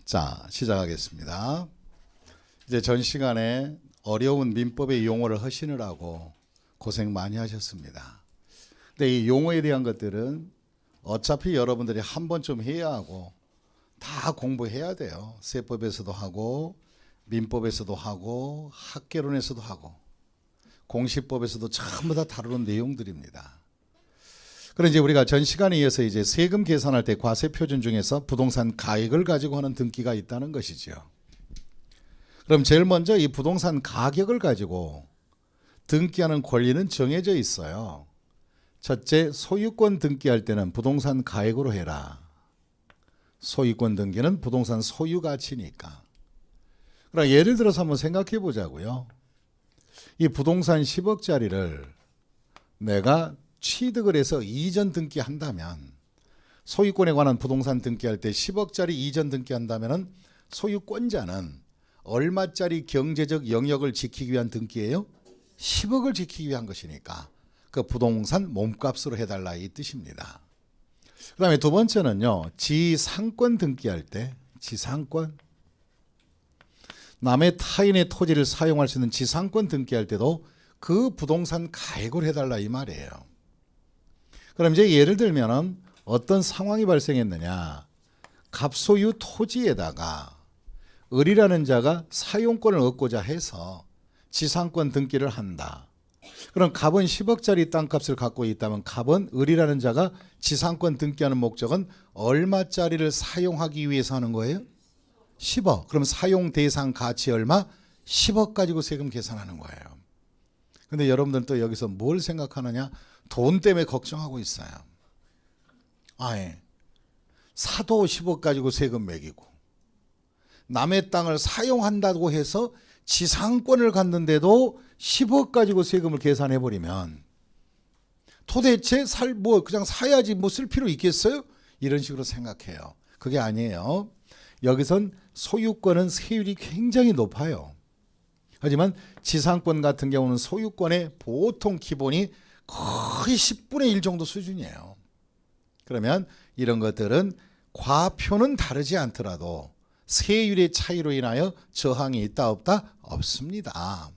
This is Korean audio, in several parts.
자, 시작하겠습니다. 이제 전 시간에 어려운 민법의 용어를 하시느라고 고생 많이 하셨습니다. 근데 이 용어에 대한 것들은 어차피 여러분들이 한 번쯤 해야 하고 다 공부해야 돼요. 세법에서도 하고 민법에서도 하고 학개론에서도 하고 공시법에서도 전부 다 다루는 내용들입니다. 그럼 이제 우리가 전 시간에 이어서 이제 세금 계산할 때 과세 표준 중에서 부동산 가액을 가지고 하는 등기가 있다는 것이죠. 그럼 제일 먼저 이 부동산 가격을 가지고 등기하는 권리는 정해져 있어요. 첫째, 소유권 등기할 때는 부동산 가액으로 해라. 소유권 등기는 부동산 소유 가치니까. 그럼 예를 들어서 한번 생각해 보자고요. 이 부동산 10억짜리를 내가 취득을 해서 이전 등기한다면, 소유권에 관한 부동산 등기할 때 10억짜리 이전 등기한다면 소유권자는 얼마짜리 경제적 영역을 지키기 위한 등기예요? 10억을 지키기 위한 것이니까 그 부동산 몸값으로 해달라 이 뜻입니다. 그 다음에 두 번째는요, 지상권 등기할 때, 지상권, 남의 타인의 토지를 사용할 수 있는 지상권 등기할 때도 그 부동산 가액을 해달라 이 말이에요. 그럼 이제 예를 들면 어떤 상황이 발생했느냐, 갑소유 토지에다가 을이라는 자가 사용권을 얻고자 해서 지상권 등기를 한다. 그럼 갑은 10억짜리 땅값을 갖고 있다면 갑은 을이라는 자가 지상권 등기하는 목적은 얼마짜리를 사용하기 위해서 하는 거예요? 10억. 그럼 사용 대상 가치 얼마? 10억 가지고 세금 계산하는 거예요. 근데 여러분들은 또 여기서 뭘 생각하느냐? 돈 때문에 걱정하고 있어요. 아예 사도 10억 가지고 세금 매기고 남의 땅을 사용한다고 해서 지상권을 갖는데도 10억 가지고 세금을 계산해 버리면 도대체 그냥 사야지 뭐 쓸 필요 있겠어요? 이런 식으로 생각해요. 그게 아니에요. 여기선 소유권은 세율이 굉장히 높아요. 하지만 지상권 같은 경우는 소유권의 보통 기본이 거의 10분의 1 정도 수준이에요. 그러면 이런 것들은 과표는 다르지 않더라도 세율의 차이로 인하여 저항이 있다 없다? 없습니다.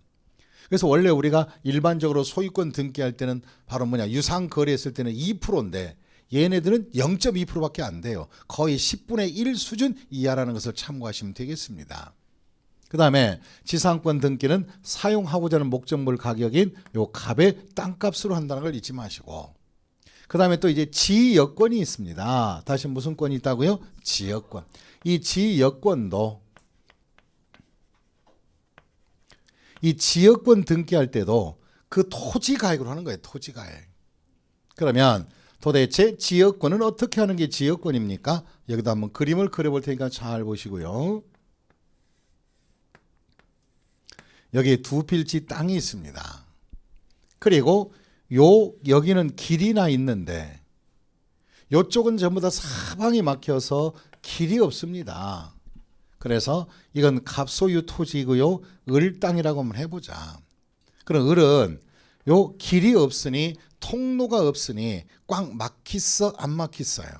그래서 원래 우리가 일반적으로 소유권 등기할 때는 바로 유상 거래했을 때는 2%인데 얘네들은 0.2%밖에 안 돼요. 거의 10분의 1 수준 이하라는 것을 참고하시면 되겠습니다. 그 다음에 지상권 등기는 사용하고자 하는 목적물 가격인 요 갑의 땅값으로 한다는 걸 잊지 마시고, 그 다음에 또 이제 지역권이 있습니다. 다시 무슨 권이 있다고요? 지역권. 이 지역권도, 이 지역권 등기할 때도 그 토지 가액으로 하는 거예요. 토지 가액. 그러면 도대체 지역권은 어떻게 하는 게 지역권입니까? 여기다 한번 그림을 그려볼 테니까 잘 보시고요. 여기 두 필지 땅이 있습니다. 그리고 여기는 길이 나 있는데 이쪽은 전부 다 사방이 막혀서 길이 없습니다. 그래서 이건 갑소유 토지이고요. 을 땅이라고 한번 해보자. 그럼 을은 요 길이 없으니 통로가 없으니 꽉 막히어 안 막히어요?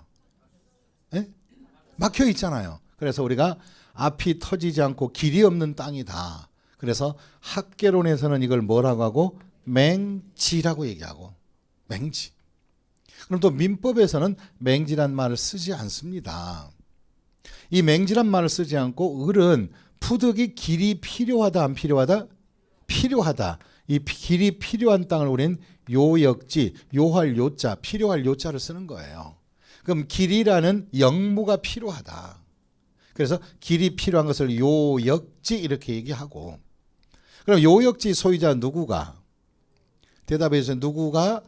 예? 막혀 있잖아요. 그래서 우리가 앞이 터지지 않고 길이 없는 땅이다. 그래서 학개론에서는 이걸 뭐라고 하고? 맹지라고 얘기하고. 맹지. 그럼 또 민법에서는 맹지란 말을 쓰지 않습니다. 이 맹지란 말을 쓰지 않고 을은 푸득이 길이 필요하다 안 필요하다? 필요하다. 이 길이 필요한 땅을 우리는 요역지, 요할 요자, 필요할 요자를 쓰는 거예요. 그럼 길이라는 영무가 필요하다. 그래서 길이 필요한 것을 요역지 이렇게 얘기하고, 그럼 요역지 소유자 누구가? 대답해 주세요. 누구가?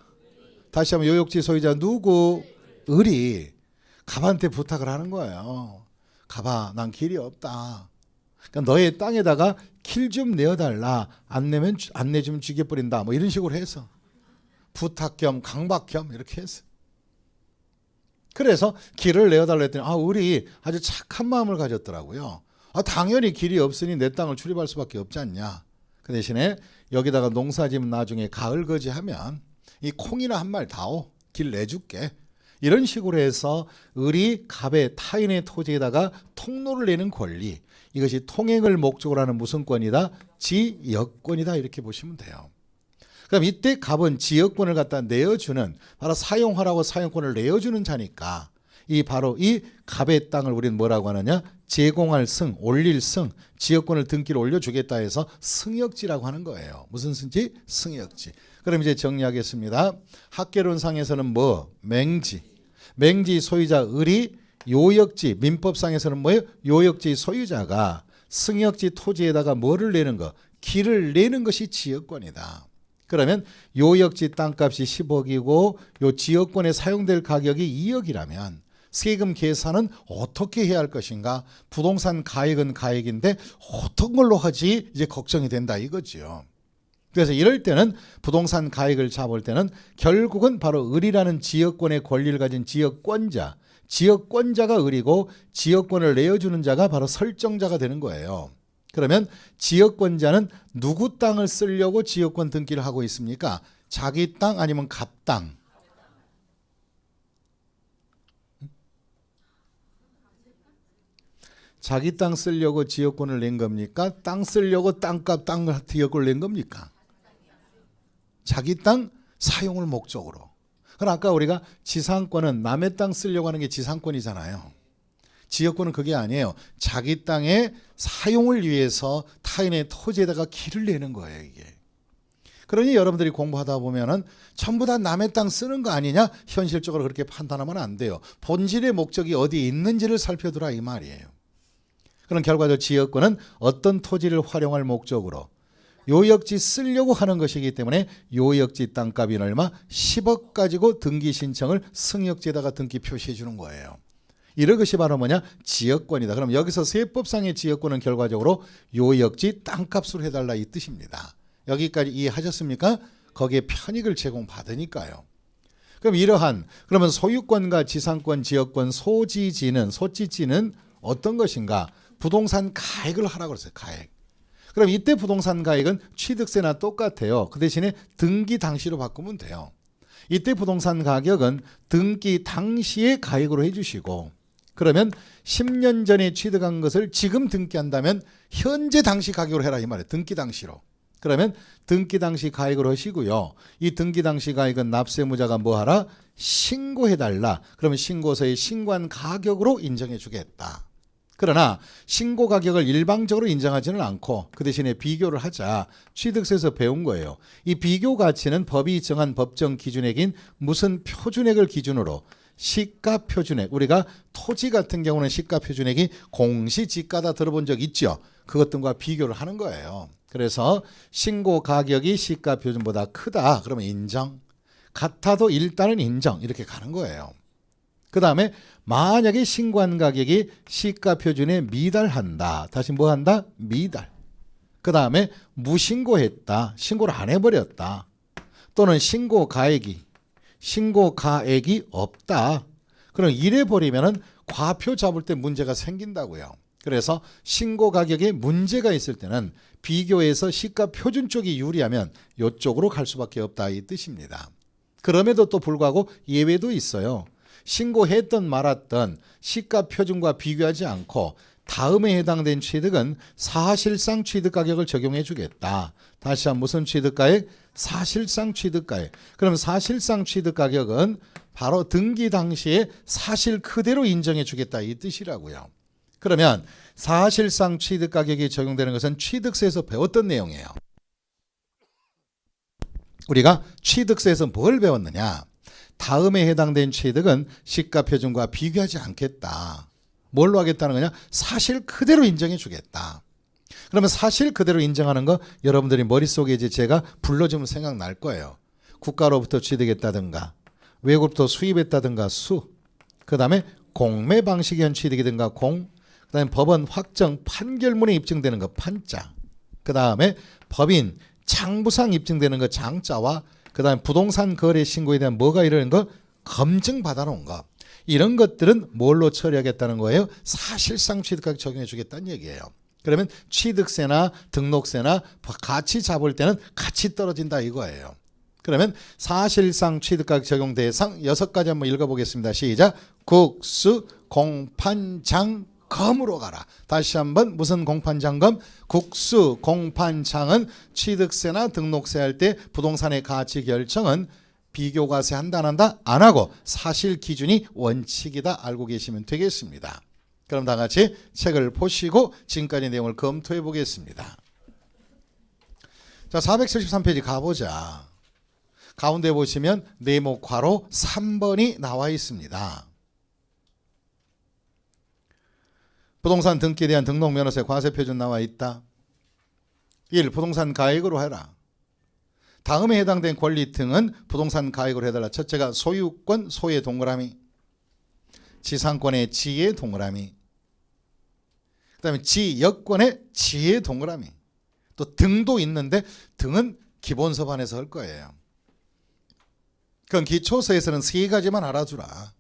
다시 한번 요역지 소유자 누구? 을이 갑한테 부탁을 하는 거예요. 갑아, 난 길이 없다. 그러니까 너의 땅에다가 길 좀 내어달라. 안 내주면 죽여버린다. 뭐 이런 식으로 해서 부탁 겸 강박 겸 이렇게 했어. 그래서 길을 내어달라 했더니 을이 아주 착한 마음을 가졌더라고요. 당연히 길이 없으니 내 땅을 출입할 수밖에 없지 않냐. 그 대신에 여기다가 농사 지으면 나중에 가을 거지하면 이 콩이나 한 말 다오. 길 내줄게. 이런 식으로 해서 을이 갑의 타인의 토지에다가 통로를 내는 권리, 이것이 통행을 목적으로 하는 무슨 권이다? 지역권이다, 이렇게 보시면 돼요. 그럼 이때 갑은 지역권을 갖다 내어주는, 바로 사용하라고 사용권을 내어주는 자니까 바로 이 갑의 땅을 우리는 뭐라고 하느냐? 제공할 승, 올릴 승, 지역권을 등기를 올려주겠다 해서 승역지라고 하는 거예요. 무슨 승지? 승역지. 그럼 이제 정리하겠습니다. 학계론상에서는 뭐? 맹지. 맹지 소유자 을이 요역지, 민법상에서는 뭐예요? 요역지 소유자가 승역지 토지에다가 뭐를 내는 거? 길을 내는 것이 지역권이다. 그러면 요역지 땅값이 10억이고 요 지역권에 사용될 가격이 2억이라면 세금 계산은 어떻게 해야 할 것인가? 부동산 가액은 가액인데 어떤 걸로 하지? 이제 걱정이 된다 이거지요. 그래서 이럴 때는 부동산 가액을 잡을 때는 결국은 바로 을이라는 지역권의 권리를 가진 지역권자, 지역권자가 을이고 지역권을 내어주는 자가 바로 설정자가 되는 거예요. 그러면 지역권자는 누구 땅을 쓰려고 지역권 등기를 하고 있습니까? 자기 땅 아니면 갑 땅? 자기 땅 쓰려고 지역권을 낸 겁니까? 땅 쓰려고 땅값 땅 지역권을 낸 겁니까? 자기 땅 사용을 목적으로. 그럼 아까 우리가 지상권은 남의 땅 쓰려고 하는 게 지상권이잖아요. 지역권은 그게 아니에요. 자기 땅의 사용을 위해서 타인의 토지에다가 길을 내는 거예요, 이게. 그러니 여러분들이 공부하다 보면은 전부 다 남의 땅 쓰는 거 아니냐? 현실적으로 그렇게 판단하면 안 돼요. 본질의 목적이 어디에 있는지를 살펴두라 이 말이에요. 그런 결과적으로 지역권은 어떤 토지를 활용할 목적으로 요역지 쓰려고 하는 것이기 때문에 요역지 땅값이 얼마? 10억 가지고 등기 신청을 승역지에다가 등기 표시해 주는 거예요. 이런 것이 바로 뭐냐? 지역권이다. 그럼 여기서 세법상의 지역권은 결과적으로 요역지 땅값으로 해달라 이 뜻입니다. 여기까지 이해하셨습니까? 거기에 편익을 제공받으니까요. 그럼 그러면 소유권과 지상권, 지역권, 소지지는 어떤 것인가? 부동산 가액을 하라고 그랬어요. 가액. 그럼 이때 부동산 가액은 취득세나 똑같아요. 그 대신에 등기 당시로 바꾸면 돼요. 이때 부동산 가격은 등기 당시의 가액으로 해주시고, 그러면 10년 전에 취득한 것을 지금 등기한다면 현재 당시 가격으로 해라 이 말이에요. 등기 당시로. 그러면 등기 당시 가액으로 하시고요. 이 등기 당시 가액은 납세무자가 뭐 하라? 신고해달라. 그러면 신고서에 신고한 가격으로 인정해 주겠다. 그러나 신고 가격을 일방적으로 인정하지는 않고 그 대신에 비교를 하자. 취득세에서 배운 거예요. 이 비교 가치는 법이 정한 법정 기준액인 무슨 표준액을 기준으로 시가 표준액, 우리가 토지 같은 경우는 시가 표준액이 공시지가다 들어본 적 있죠. 그것 등과 비교를 하는 거예요. 그래서 신고 가격이 시가 표준보다 크다. 그러면 인정. 같아도 일단은 인정. 이렇게 가는 거예요. 그 다음에 만약에 신고한 가격이 시가 표준에 미달한다. 다시 뭐 한다? 미달. 그 다음에 무신고했다. 신고를 안 해버렸다. 또는 신고 가액이 없다. 그럼 이래 버리면은 과표 잡을 때 문제가 생긴다고요. 그래서 신고 가격에 문제가 있을 때는 비교해서 시가 표준 쪽이 유리하면 이쪽으로 갈 수밖에 없다 이 뜻입니다. 그럼에도 또 불구하고 예외도 있어요. 신고했던 말았던 시가 표준과 비교하지 않고 다음에 해당된 취득은 사실상 취득가격을 적용해 주겠다. 다시 한번 무슨 취득가액? 사실상 취득가액. 그럼 사실상 취득가격은 바로 등기 당시에 사실 그대로 인정해 주겠다 이 뜻이라고요. 그러면 사실상 취득가격이 적용되는 것은 취득세에서 배웠던 내용이에요. 우리가 취득세에서 뭘 배웠느냐? 다음에 해당된 취득은 시가 표준과 비교하지 않겠다. 뭘로 하겠다는 거냐? 사실 그대로 인정해 주겠다. 그러면 사실 그대로 인정하는 거 여러분들이 머릿속에 이제 제가 불러주면 생각날 거예요. 국가로부터 취득했다든가 외국부터 수입했다든가 수, 그 다음에 공매 방식의 한 취득이든가 공, 그 다음에 법원 확정 판결문에 입증되는 거 판자, 그 다음에 법인 장부상 입증되는 거 장자와 그 다음에 부동산 거래 신고에 대한 뭐가 이러는 거? 검증 받아놓은 거. 이런 것들은 뭘로 처리하겠다는 거예요? 사실상 취득가격 적용해 주겠다는 얘기예요. 그러면 취득세나 등록세나 같이 잡을 때는 같이 떨어진다 이거예요. 그러면 사실상 취득가격 적용 대상 6가지 한번 읽어보겠습니다. 시작. 국수 공판장검으로 가라. 다시 한번 무슨 공판장검? 국수 공판장은 취득세나 등록세 할 때 부동산의 가치 결정은 비교과세 한다 안 한다? 안 하고 사실 기준이 원칙이다 알고 계시면 되겠습니다. 그럼 다 같이 책을 보시고 지금까지 내용을 검토해 보겠습니다. 자, 473페이지 가보자. 가운데 보시면 네모 괄호 3번이 나와 있습니다. 부동산 등기에 대한 등록면허세 과세표준 나와 있다. 1. 부동산 가액으로 해라. 다음에 해당된 권리 등은 부동산 가액으로 해달라. 첫째가 소유권 소의 동그라미, 지상권의 지의 동그라미, 그 다음에 지역권의 지의 동그라미. 또 등도 있는데 등은 기본서반에서 할 거예요. 그건 기초서에서는 3가지만 알아주라.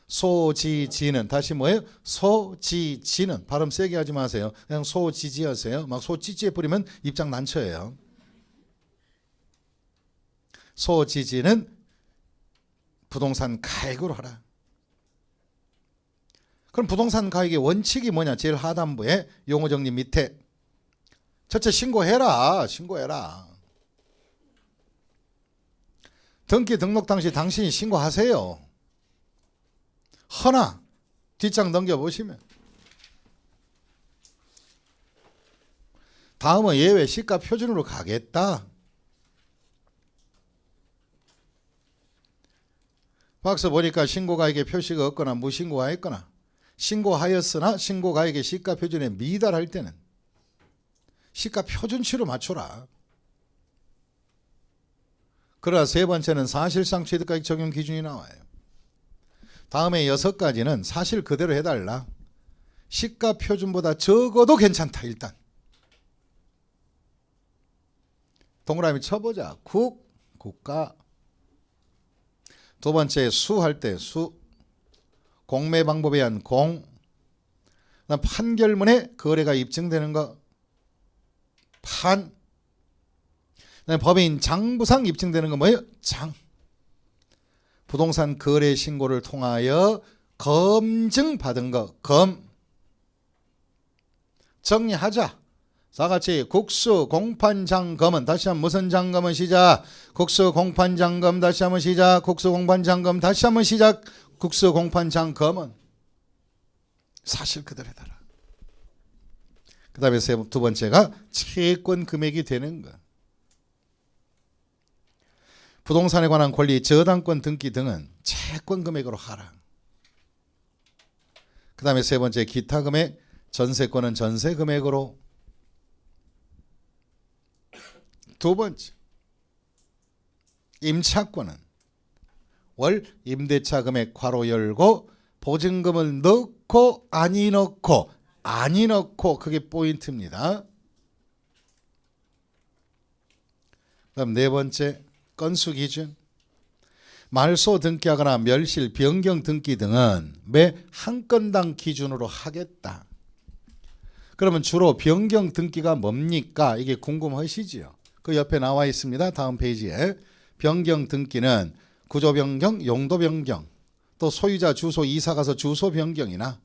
소지지는 다시 뭐예요? 소지지는 발음 세게 하지 마세요. 그냥 소지지 하세요. 막 소지지에 뿌리면 입장 난처해요. 소지지는 부동산 가액으로 하라. 그럼 부동산 가액의 원칙이 뭐냐? 제일 하단부에 용어 정리 밑에 첫째 신고해라. 신고해라. 등기 등록 당시 당신이 신고하세요. 허나 뒷장 넘겨보시면 다음은 예외 시가 표준으로 가겠다. 박스 보니까 신고가액에 표시가 없거나 무신고가 있거나 신고하였으나 신고가액의 시가 표준에 미달할 때는 시가 표준치로 맞춰라. 그러나 세 번째는 사실상 취득가액 적용 기준이 나와요. 다음에 6가지는 사실 그대로 해달라. 시가 표준보다 적어도 괜찮다. 일단 동그라미 쳐보자. 국가. 두 번째 수할 때 수, 공매 방법에 의한 공, 그다음 판결문에 거래가 입증되는 거 판, 그다음에 법인 장부상 입증되는 거 뭐예요? 장. 부동산 거래 신고를 통하여 검증받은 거 검. 정리하자. 다 같이 국수 공판장검은 다시 한번 무슨 장검은 시작. 국수 공판장검 다시 한번 시작. 국수 공판장검 다시 한번 시작. 국수 공판장검은 사실 그대로 해달라. 그 다음에 두 번째가 채권 금액이 되는 것. 부동산에 관한 권리, 저당권 등기 등은 채권 금액으로 하라. 그 다음에 세 번째 기타 금액, 전세권은 전세 금액으로. 두 번째 임차권은 월 임대차 금액 괄호 열고 보증금을 넣고 아니 넣고 아니 넣고 그게 포인트입니다. 그다음 네 번째 건수 기준. 말소 등기하거나 멸실 변경 등기 등은 매 한 건당 기준으로 하겠다. 그러면 주로 변경 등기가 뭡니까? 이게 궁금하시지요? 그 옆에 나와 있습니다. 다음 페이지에 변경 등기는 구조 변경, 용도 변경, 또 소유자 주소 이사 가서 주소 변경이나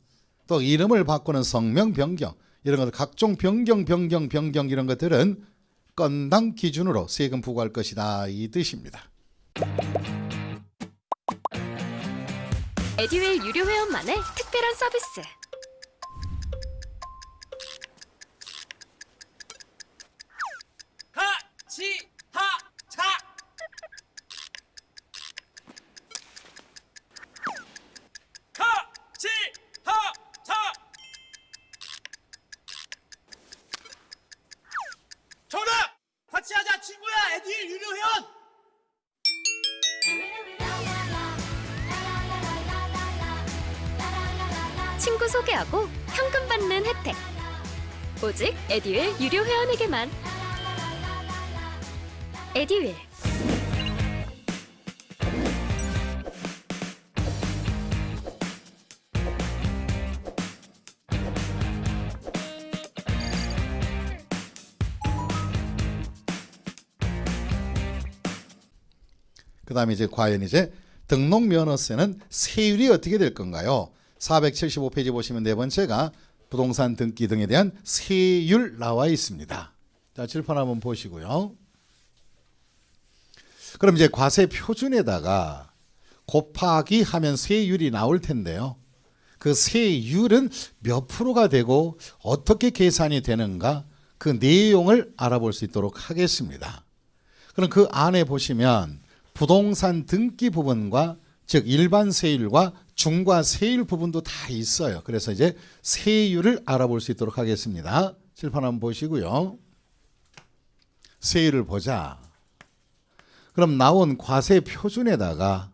또 이름을 바꾸는 성명 변경 이런 것들 각종 변경 이런 것들은 건당 기준으로 세금 부과할 것이다 이 뜻입니다. 에듀윌 유료 회원만의 특별한 서비스. 하치하차 하치하차 정답! 같이 하자 친구야 에듀윌 유료 회원! 친구 소개하고 현금 받는 혜택. 오직 에듀윌 유료 회원에게만. 에듀윌. 그 다음에 이제 과연 이제 등록면허세는 세율이 어떻게 될 건가요? 475페이지 보시면 네 번째가 부동산 등기 등에 대한 세율 나와 있습니다. 자, 칠판 한번 보시고요. 그럼 이제 과세 표준에다가 곱하기 하면 세율이 나올 텐데요. 그 세율은 몇 프로가 되고 어떻게 계산이 되는가 그 내용을 알아볼 수 있도록 하겠습니다. 그럼 그 안에 보시면 부동산 등기 부분과 즉 일반 세율과 중과 세율 부분도 다 있어요. 그래서 이제 세율을 알아볼 수 있도록 하겠습니다. 칠판 한번 보시고요. 세율을 보자. 그럼 나온 과세 표준에다가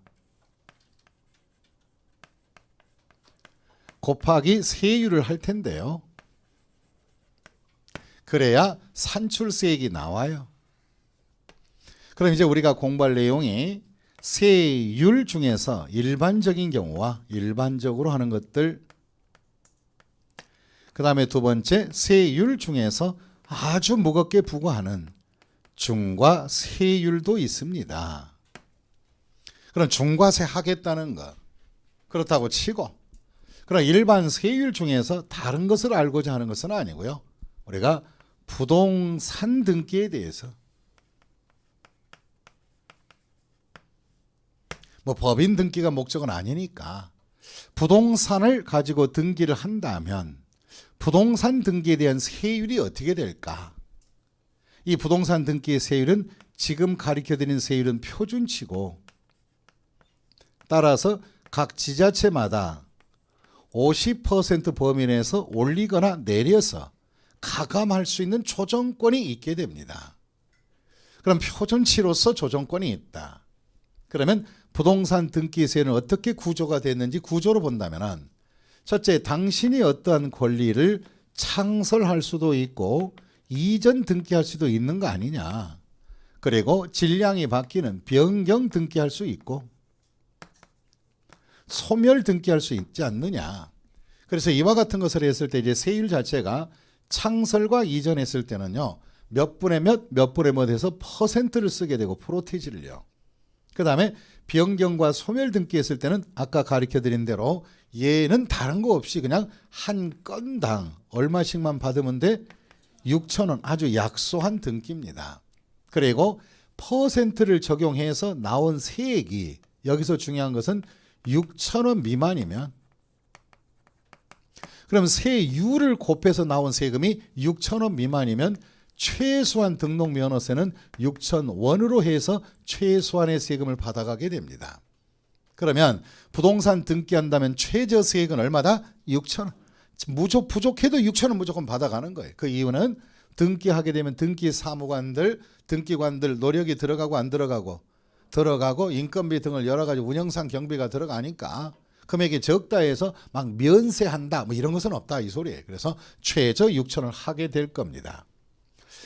곱하기 세율을 할 텐데요. 그래야 산출세액이 나와요. 그럼 이제 우리가 공부할 내용이 세율 중에서 일반적인 경우와 일반적으로 하는 것들, 그 다음에 두 번째 세율 중에서 아주 무겁게 부과하는 중과 세율도 있습니다. 그럼 중과세 하겠다는 것 그렇다고 치고 그럼 일반 세율 중에서 다른 것을 알고자 하는 것은 아니고요. 우리가 부동산 등기에 대해서 뭐 법인 등기가 목적은 아니니까 부동산을 가지고 등기를 한다면 부동산 등기에 대한 세율이 어떻게 될까? 이 부동산 등기의 세율은 지금 가르쳐드린 세율은 표준치고 따라서 각 지자체마다 50% 범위 내에서 올리거나 내려서 가감할 수 있는 조정권이 있게 됩니다. 그럼 표준치로서 조정권이 있다. 그러면 부동산 등기세는 어떻게 구조가 됐는지 구조로 본다면 첫째, 당신이 어떠한 권리를 창설할 수도 있고 이전 등기할 수도 있는 거 아니냐. 그리고 질량이 바뀌는 변경 등기할 수 있고 소멸 등기할 수 있지 않느냐. 그래서 이와 같은 것을 했을 때 이제 세율 자체가 창설과 이전했을 때는요. 몇 분의 몇 분의 몇 해서 퍼센트를 쓰게 되고 프로테이지를요. 그 다음에 변경과 소멸 등기했을 때는 아까 가르쳐드린 대로 얘는 다른 거 없이 그냥 한 건당 얼마씩만 받으면 돼? 6,000원 아주 약소한 등기입니다. 그리고 퍼센트를 적용해서 나온 세액이 여기서 중요한 것은 6,000원 미만이면 그럼 세율을 곱해서 나온 세금이 6,000원 미만이면 최소한 등록면허세는 6,000원으로 해서 최소한의 세금을 받아가게 됩니다. 그러면 부동산 등기한다면 최저세액은 얼마다? 6,000원. 부족해도 6,000원 무조건 받아가는 거예요. 그 이유는 등기하게 되면 등기 사무관들, 등기관들 노력이 들어가고 안 들어가고 인건비 등을 여러 가지 운영상 경비가 들어가니까 금액이 적다 해서 막 면세한다 뭐 이런 것은 없다 이 소리예요. 그래서 최저 6,000원을 하게 될 겁니다.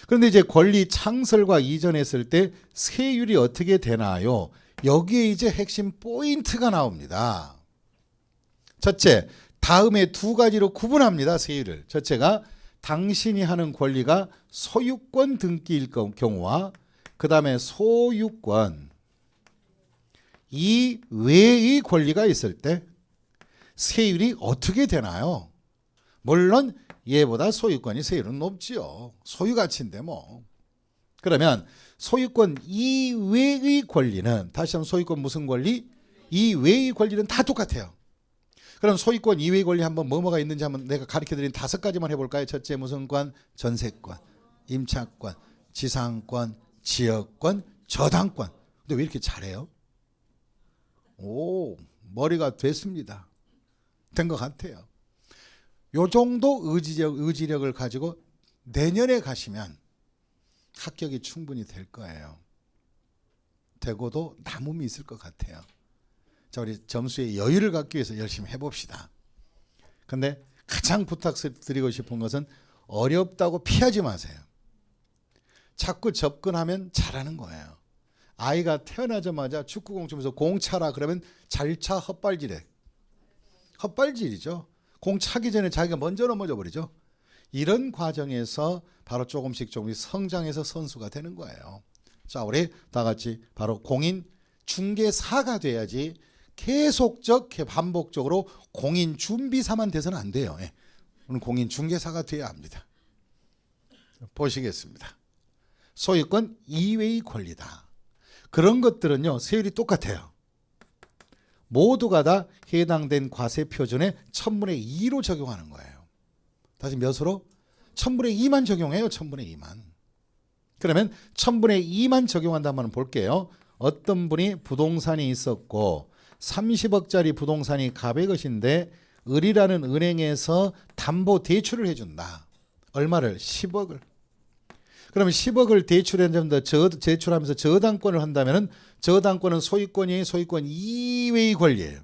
그런데 이제 권리 창설과 이전했을 때 세율이 어떻게 되나요? 여기에 이제 핵심 포인트가 나옵니다. 첫째, 다음에 두 가지로 구분합니다. 세율을. 첫째가 당신이 하는 권리가 소유권 등기일 경우와 그 다음에 소유권 이 외의 권리가 있을 때 세율이 어떻게 되나요? 물론 얘보다 소유권이 세율은 높지요. 소유가치인데 뭐. 그러면 소유권 이외의 권리는 다시 한번 소유권 무슨 권리? 이외의 권리는 다 똑같아요. 그럼 소유권 이외의 권리 한번 뭐가 있는지 한번 내가 가르쳐드린 5가지만 해볼까요? 첫째 무슨 권? 전세권, 임차권, 지상권, 지역권, 저당권. 근데 왜 이렇게 잘해요? 오, 머리가 됐습니다. 된 것 같아요. 요 정도 의지력을 가지고 내년에 가시면 합격이 충분히 될 거예요. 되고도 남음이 있을 것 같아요. 자, 우리 점수에 여유를 갖기 위해서 열심히 해봅시다. 근데 가장 부탁드리고 싶은 것은 어렵다고 피하지 마세요. 자꾸 접근하면 잘하는 거예요. 아이가 태어나자마자 축구공 치면서 공 차라 그러면 잘 차 헛발질해. 헛발질이죠. 공 차기 전에 자기가 먼저 넘어져 버리죠. 이런 과정에서 바로 조금씩 성장해서 선수가 되는 거예요. 자, 우리 다 같이 바로 공인 중개사가 돼야지 계속적 반복적으로 공인 준비사만 돼서는 안 돼요. 예. 오늘 공인 중개사가 돼야 합니다. 보시겠습니다. 소유권 이외의 권리다. 그런 것들은요, 세율이 똑같아요. 모두가 다 해당된 과세 표준의 1000분의 2로 적용하는 거예요. 다시 몇으로? 1000분의 2만 적용해요. 1000분의 2만. 그러면 1000분의 2만 적용한다면 볼게요. 어떤 분이 부동산이 있었고 30억짜리 부동산이 갑의 것인데 을이라는 은행에서 담보 대출을 해준다. 얼마를? 10억을. 그러면 10억을 대출하면서 저당권을 한다면 저당권은 소유권이 소유권 이외의 권리예요.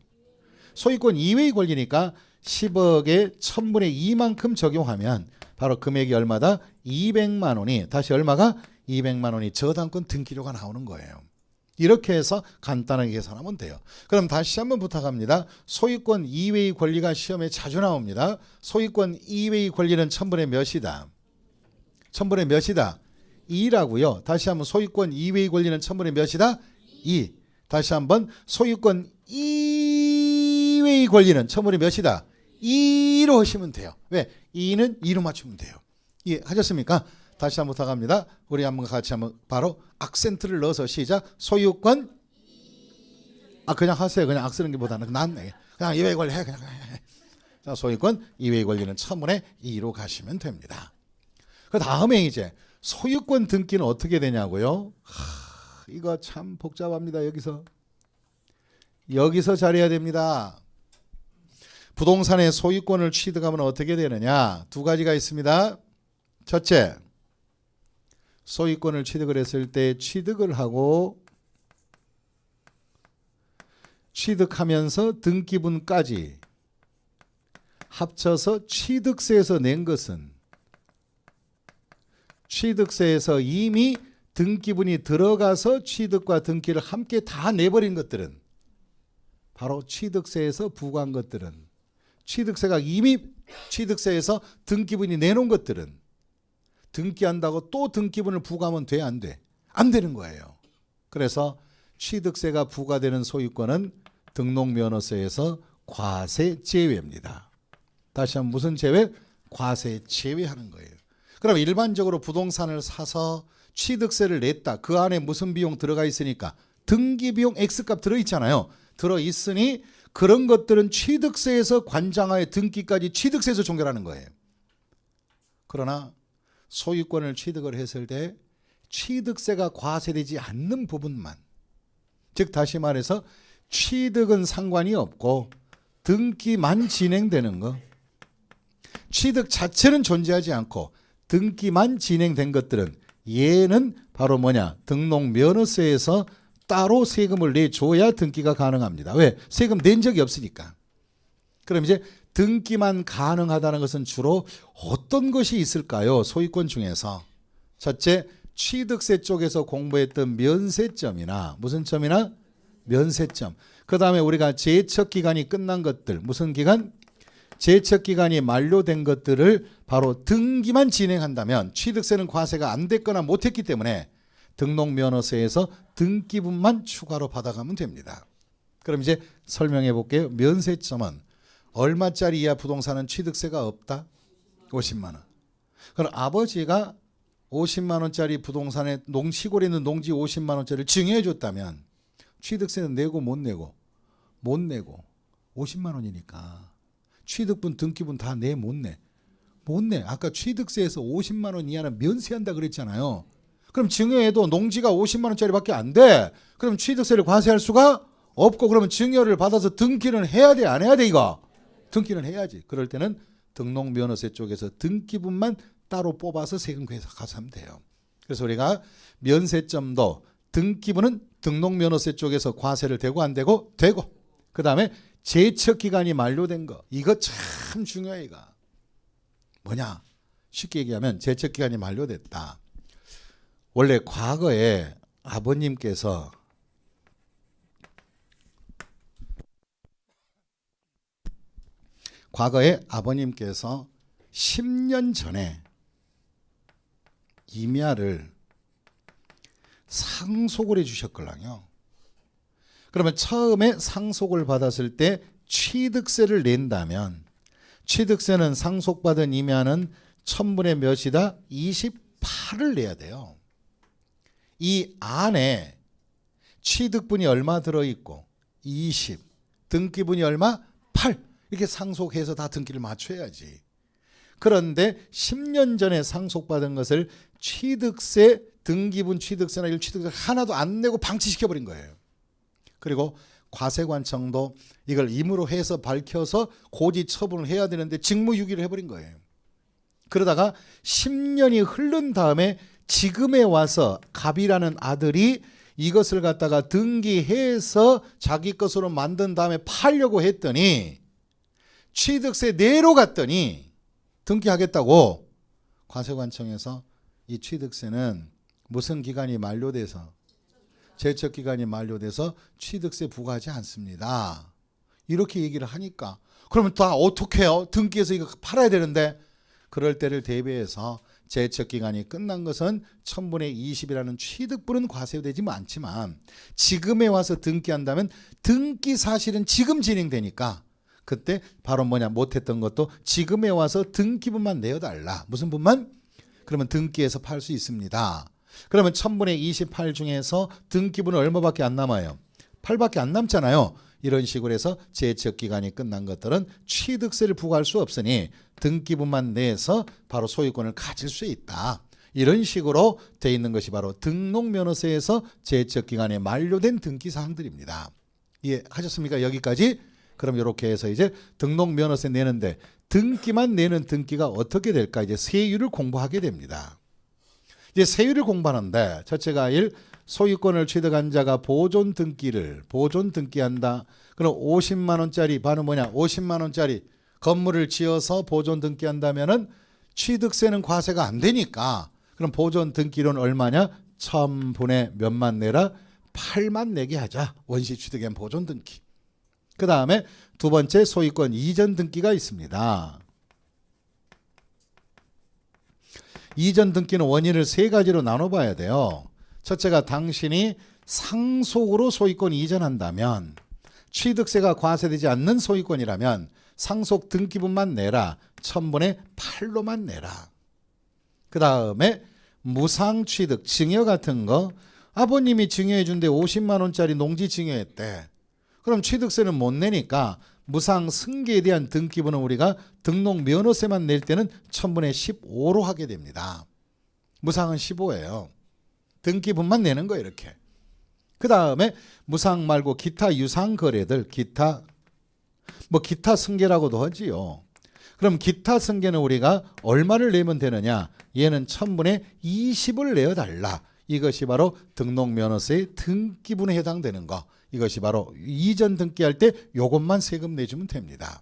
소유권 이외의 권리니까 10억에 1000분의 2만큼 적용하면 바로 금액이 얼마다? 200만 원이 다시 얼마가? 200만 원이 저당권 등기료가 나오는 거예요. 이렇게 해서 간단하게 계산하면 돼요. 그럼 다시 한번 부탁합니다. 소유권 이외의 권리가 시험에 자주 나옵니다. 소유권 이외의 권리는 1000분의 몇이다? 1000분의 몇이다? 2라고요. 다시 한번 소유권 이외의 권리는 1000분의 몇이다? 2. 다시 한번 소유권 이외의 권리는 1000분의 몇이다? 2로 하시면 돼요. 왜? 2는 2로 맞추면 돼요. 이해하셨습니까? 다시 한번 부탁합니다. 우리 한번 같이 한번 바로 악센트를 넣어서 시작. 소유권 그냥 하세요. 그냥 악 쓰는 게 보다는 낫네. 그냥 이외의 권리 해. 그냥 해. 자, 소유권 이외의 권리는 1000분의 2로 가시면 됩니다. 그 다음에 이제 소유권 등기는 어떻게 되냐고요? 이거 참 복잡합니다. 여기서 잘해야 됩니다. 부동산의 소유권을 취득하면 어떻게 되느냐? 두 가지가 있습니다. 첫째, 소유권을 취득을 했을 때 취득을 하고 취득하면서 등기분까지 합쳐서 취득세에서 낸 것은 취득세에서 이미 등기분이 들어가서 취득과 등기를 함께 다 내버린 것들은 바로 취득세에서 부과한 것들은 취득세가 이미 취득세에서 등기분이 내놓은 것들은 등기한다고 또 등기분을 부과하면 돼? 안 돼? 안 되는 거예요. 그래서 취득세가 부과되는 소유권은 등록면허세에서 과세 제외입니다. 다시 한번 무슨 제외? 과세 제외하는 거예요. 그럼 일반적으로 부동산을 사서 취득세를 냈다. 그 안에 무슨 비용 들어가 있으니까 등기비용 X값 들어있잖아요. 들어있으니 그런 것들은 취득세에서 관장하에 등기까지 취득세에서 종결하는 거예요. 그러나 소유권을 취득을 했을 때 취득세가 과세되지 않는 부분만, 즉 다시 말해서 취득은 상관이 없고 등기만 진행되는 거, 취득 자체는 존재하지 않고 등기만 진행된 것들은 얘는 바로 뭐냐? 등록면허세에서 따로 세금을 내줘야 등기가 가능합니다. 왜? 세금 낸 적이 없으니까. 그럼 이제 등기만 가능하다는 것은 주로 어떤 것이 있을까요? 소유권 중에서. 첫째, 취득세 쪽에서 공부했던 면세점이나 무슨 점이나? 면세점. 그 다음에 우리가 제척기간이 끝난 것들. 무슨 기간? 제척기간이 만료된 것들을 바로 등기만 진행한다면 취득세는 과세가 안 됐거나 못했기 때문에 등록면허세에서 등기분만 추가로 받아가면 됩니다. 그럼 이제 설명해 볼게요. 면세점은 얼마짜리 이하 부동산은 취득세가 없다? 50만 원. 그럼 아버지가 50만 원짜리 부동산에 시골에 있는 농지 50만 원짜리를 증여해 줬다면 취득세는 내고 못 내고? 못 내고 50만 원이니까 취득분 등기분 다 내 못 내? 못 내. 아까 취득세에서 50만 원 이하는 면세한다 그랬잖아요. 그럼 증여해도 농지가 50만 원짜리밖에 안 돼. 그럼 취득세를 과세할 수가 없고 그러면 증여를 받아서 등기는 해야 돼? 안 해야 돼 이거? 등기는 해야지. 그럴 때는 등록면허세 쪽에서 등기분만 따로 뽑아서 세금 과세하면 돼요. 그래서 우리가 면세점도 등기분은 등록면허세 쪽에서 과세를 되고 안 되고? 되고. 그 다음에 제척기간이 만료된 거. 이거 참 중요해. 이거. 뭐냐? 쉽게 얘기하면 제척기간이 만료됐다. 원래 과거에 아버님께서 과거에 아버님께서 10년 전에 임야를 상속을 해 주셨걸랑요. 그러면 처음에 상속을 받았을 때 취득세를 낸다면 취득세는 상속받은 이면은 1000분의 몇이다? 28을 내야 돼요. 이 안에 취득분이 얼마 들어있고 20, 등기분이 얼마? 8. 이렇게 상속해서 다 등기를 맞춰야지. 그런데 10년 전에 상속받은 것을 취득세, 등기분 취득세나 일취득세 하나도 안 내고 방치시켜버린 거예요. 그리고 과세관청도 이걸 임의로 해서 밝혀서 고지 처분을 해야 되는데 직무유기를 해버린 거예요. 그러다가 10년이 흐른 다음에 지금에 와서 갑이라는 아들이 이것을 갖다가 등기해서 자기 것으로 만든 다음에 팔려고 했더니 취득세 내로 갔더니 등기하겠다고 과세관청에서 이 취득세는 무슨 기간이 만료돼서 제척기간이 만료돼서 취득세 부과하지 않습니다. 이렇게 얘기를 하니까 그러면 다 어떻게 해요? 등기해서 이거 팔아야 되는데 그럴 때를 대비해서 제척기간이 끝난 것은 1000분의 20이라는 취득분은 과세되지 않지만 지금에 와서 등기한다면 등기 사실은 지금 진행되니까 그때 바로 못했던 것도 지금에 와서 등기분만 내어달라. 무슨 분만? 그러면 등기해서 팔 수 있습니다. 그러면 1000분의 28 중에서 등기분은 얼마밖에 안 남아요? 8밖에 안 남잖아요. 이런 식으로 해서 제척기간이 끝난 것들은 취득세를 부과할 수 없으니 등기분만 내서 바로 소유권을 가질 수 있다. 이런 식으로 돼 있는 것이 바로 등록면허세에서 제척기간이 만료된 등기사항들입니다. 이해하셨습니까? 여기까지? 그럼 이렇게 해서 이제 등록면허세 내는데 등기만 내는 등기가 어떻게 될까? 이제 세율을 공부하게 됩니다. 이제 세율을 공부하는데 첫째가 1. 소유권을 취득한 자가 보존 등기한다. 그럼 50만 원짜리 반은 50만 원짜리 건물을 지어서 보존 등기한다면은 취득세는 과세가 안 되니까 그럼 보존 등기료는 얼마냐? 1000분의 몇만 내라? 8만 내게 하자. 원시 취득엔 보존 등기. 그 다음에 두 번째 소유권 이전 등기가 있습니다. 이전 등기는 원인을 세 가지로 나눠봐야 돼요. 첫째가 당신이 상속으로 소유권 이전한다면 취득세가 과세되지 않는 소유권이라면 상속 등기분만 내라. 1000분의 8로만 내라. 그 다음에 무상취득, 증여 같은 거 아버님이 증여해 준데 50만 원짜리 농지 증여했대. 그럼 취득세는 못 내니까 무상 승계에 대한 등기분은 우리가 등록 면허세만 낼 때는 1000분의 15로 하게 됩니다. 무상은 15예요. 등기분만 내는 거예요. 이렇게. 그 다음에 무상 말고 기타 유상 거래들 기타 승계라고도 하지요. 그럼 기타 승계는 우리가 얼마를 내면 되느냐? 얘는 1000분의 20을 내어달라. 이것이 바로 등록면허세의 등기분에 해당되는 거. 이것이 바로 이전 등기할 때 요것만 세금 내주면 됩니다.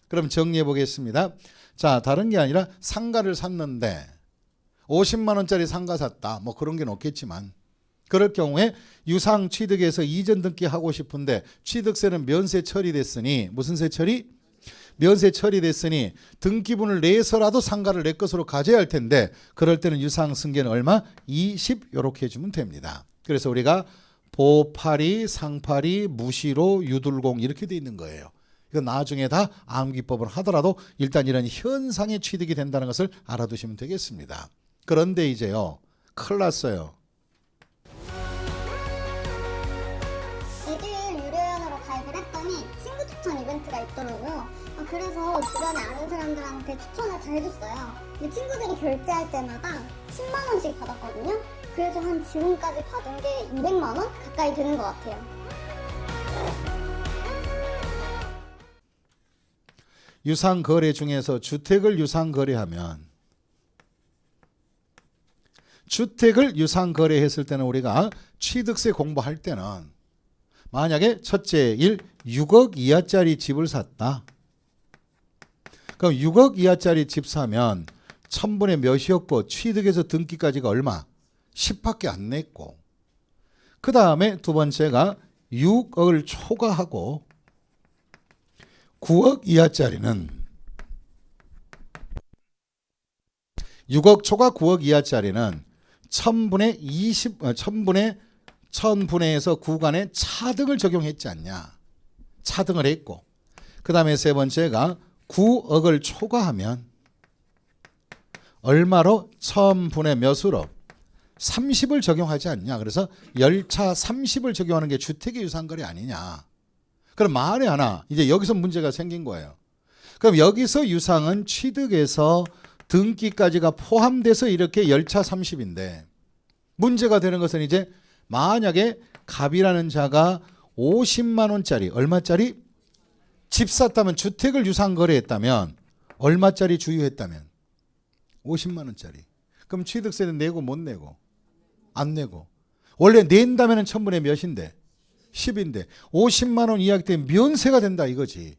그럼 정리해 보겠습니다. 자, 다른 게 아니라 상가를 샀는데 50만 원짜리 상가 샀다. 뭐 그런 게 없겠지만 그럴 경우에 유상 취득해서 이전 등기하고 싶은데 취득세는 면세 처리됐으니 무슨 세 처리? 면세 처리됐으니 등기분을 내서라도 상가를 내 것으로 가져야 할 텐데 그럴 때는 유상 승계는 얼마? 20 이렇게 해주면 됩니다. 그래서 우리가 보파리, 상파리, 무시로, 유들공 이렇게 돼 있는 거예요. 이건 나중에 다 암기법을 하더라도 일단 이런 현상에 취득이 된다는 것을 알아두시면 되겠습니다. 그런데 이제요. 큰일 났어요. 에듀윌 유료회원으로 가입을 했더니 친구 추천 이벤트가 있더라고요. 그래서 주변에 아는 사람들한테 추천을 다 해줬어요. 근데 친구들이 결제할 때마다 10만 원씩 받았거든요. 그래서 한 지금까지 받은 게 200만 원 가까이 되는 것 같아요. 유상거래 중에서 주택을 유상거래하면 주택을 유상거래했을 때는 우리가 취득세 공부할 때는 만약에 첫째 1, 6억 이하짜리 집을 샀다. 그럼 6억 이하짜리 집 사면 1000분의 몇이었고 취득해서 등기까지가 얼마? 10밖에 안 냈고 그 다음에 두 번째가 6억을 초과하고 9억 이하짜리는 6억 초과 9억 이하짜리는 1000분의 1000분해에서 구간에 차등을 적용했지 않냐. 차등을 했고 그 다음에 세 번째가 9억을 초과하면 얼마로 1000분의 몇으로 30을 적용하지 않냐. 그래서 열차 30을 적용하는 게 주택의 유상거래 아니냐. 그럼 만에 하나 이제 여기서 문제가 생긴 거예요. 그럼 여기서 유상은 취득에서 등기까지가 포함돼서 이렇게 열차 30인데 문제가 되는 것은 이제 만약에 갑이라는 자가 50만 원짜리 얼마짜리 집 샀다면 주택을 유상거래했다면 얼마짜리 주유했다면 50만 원짜리. 그럼 취득세는 내고 못 내고 안 내고 원래 낸다면 1000분의 몇인데 10인데 50만 원 이하 때문에 면세가 된다 이거지.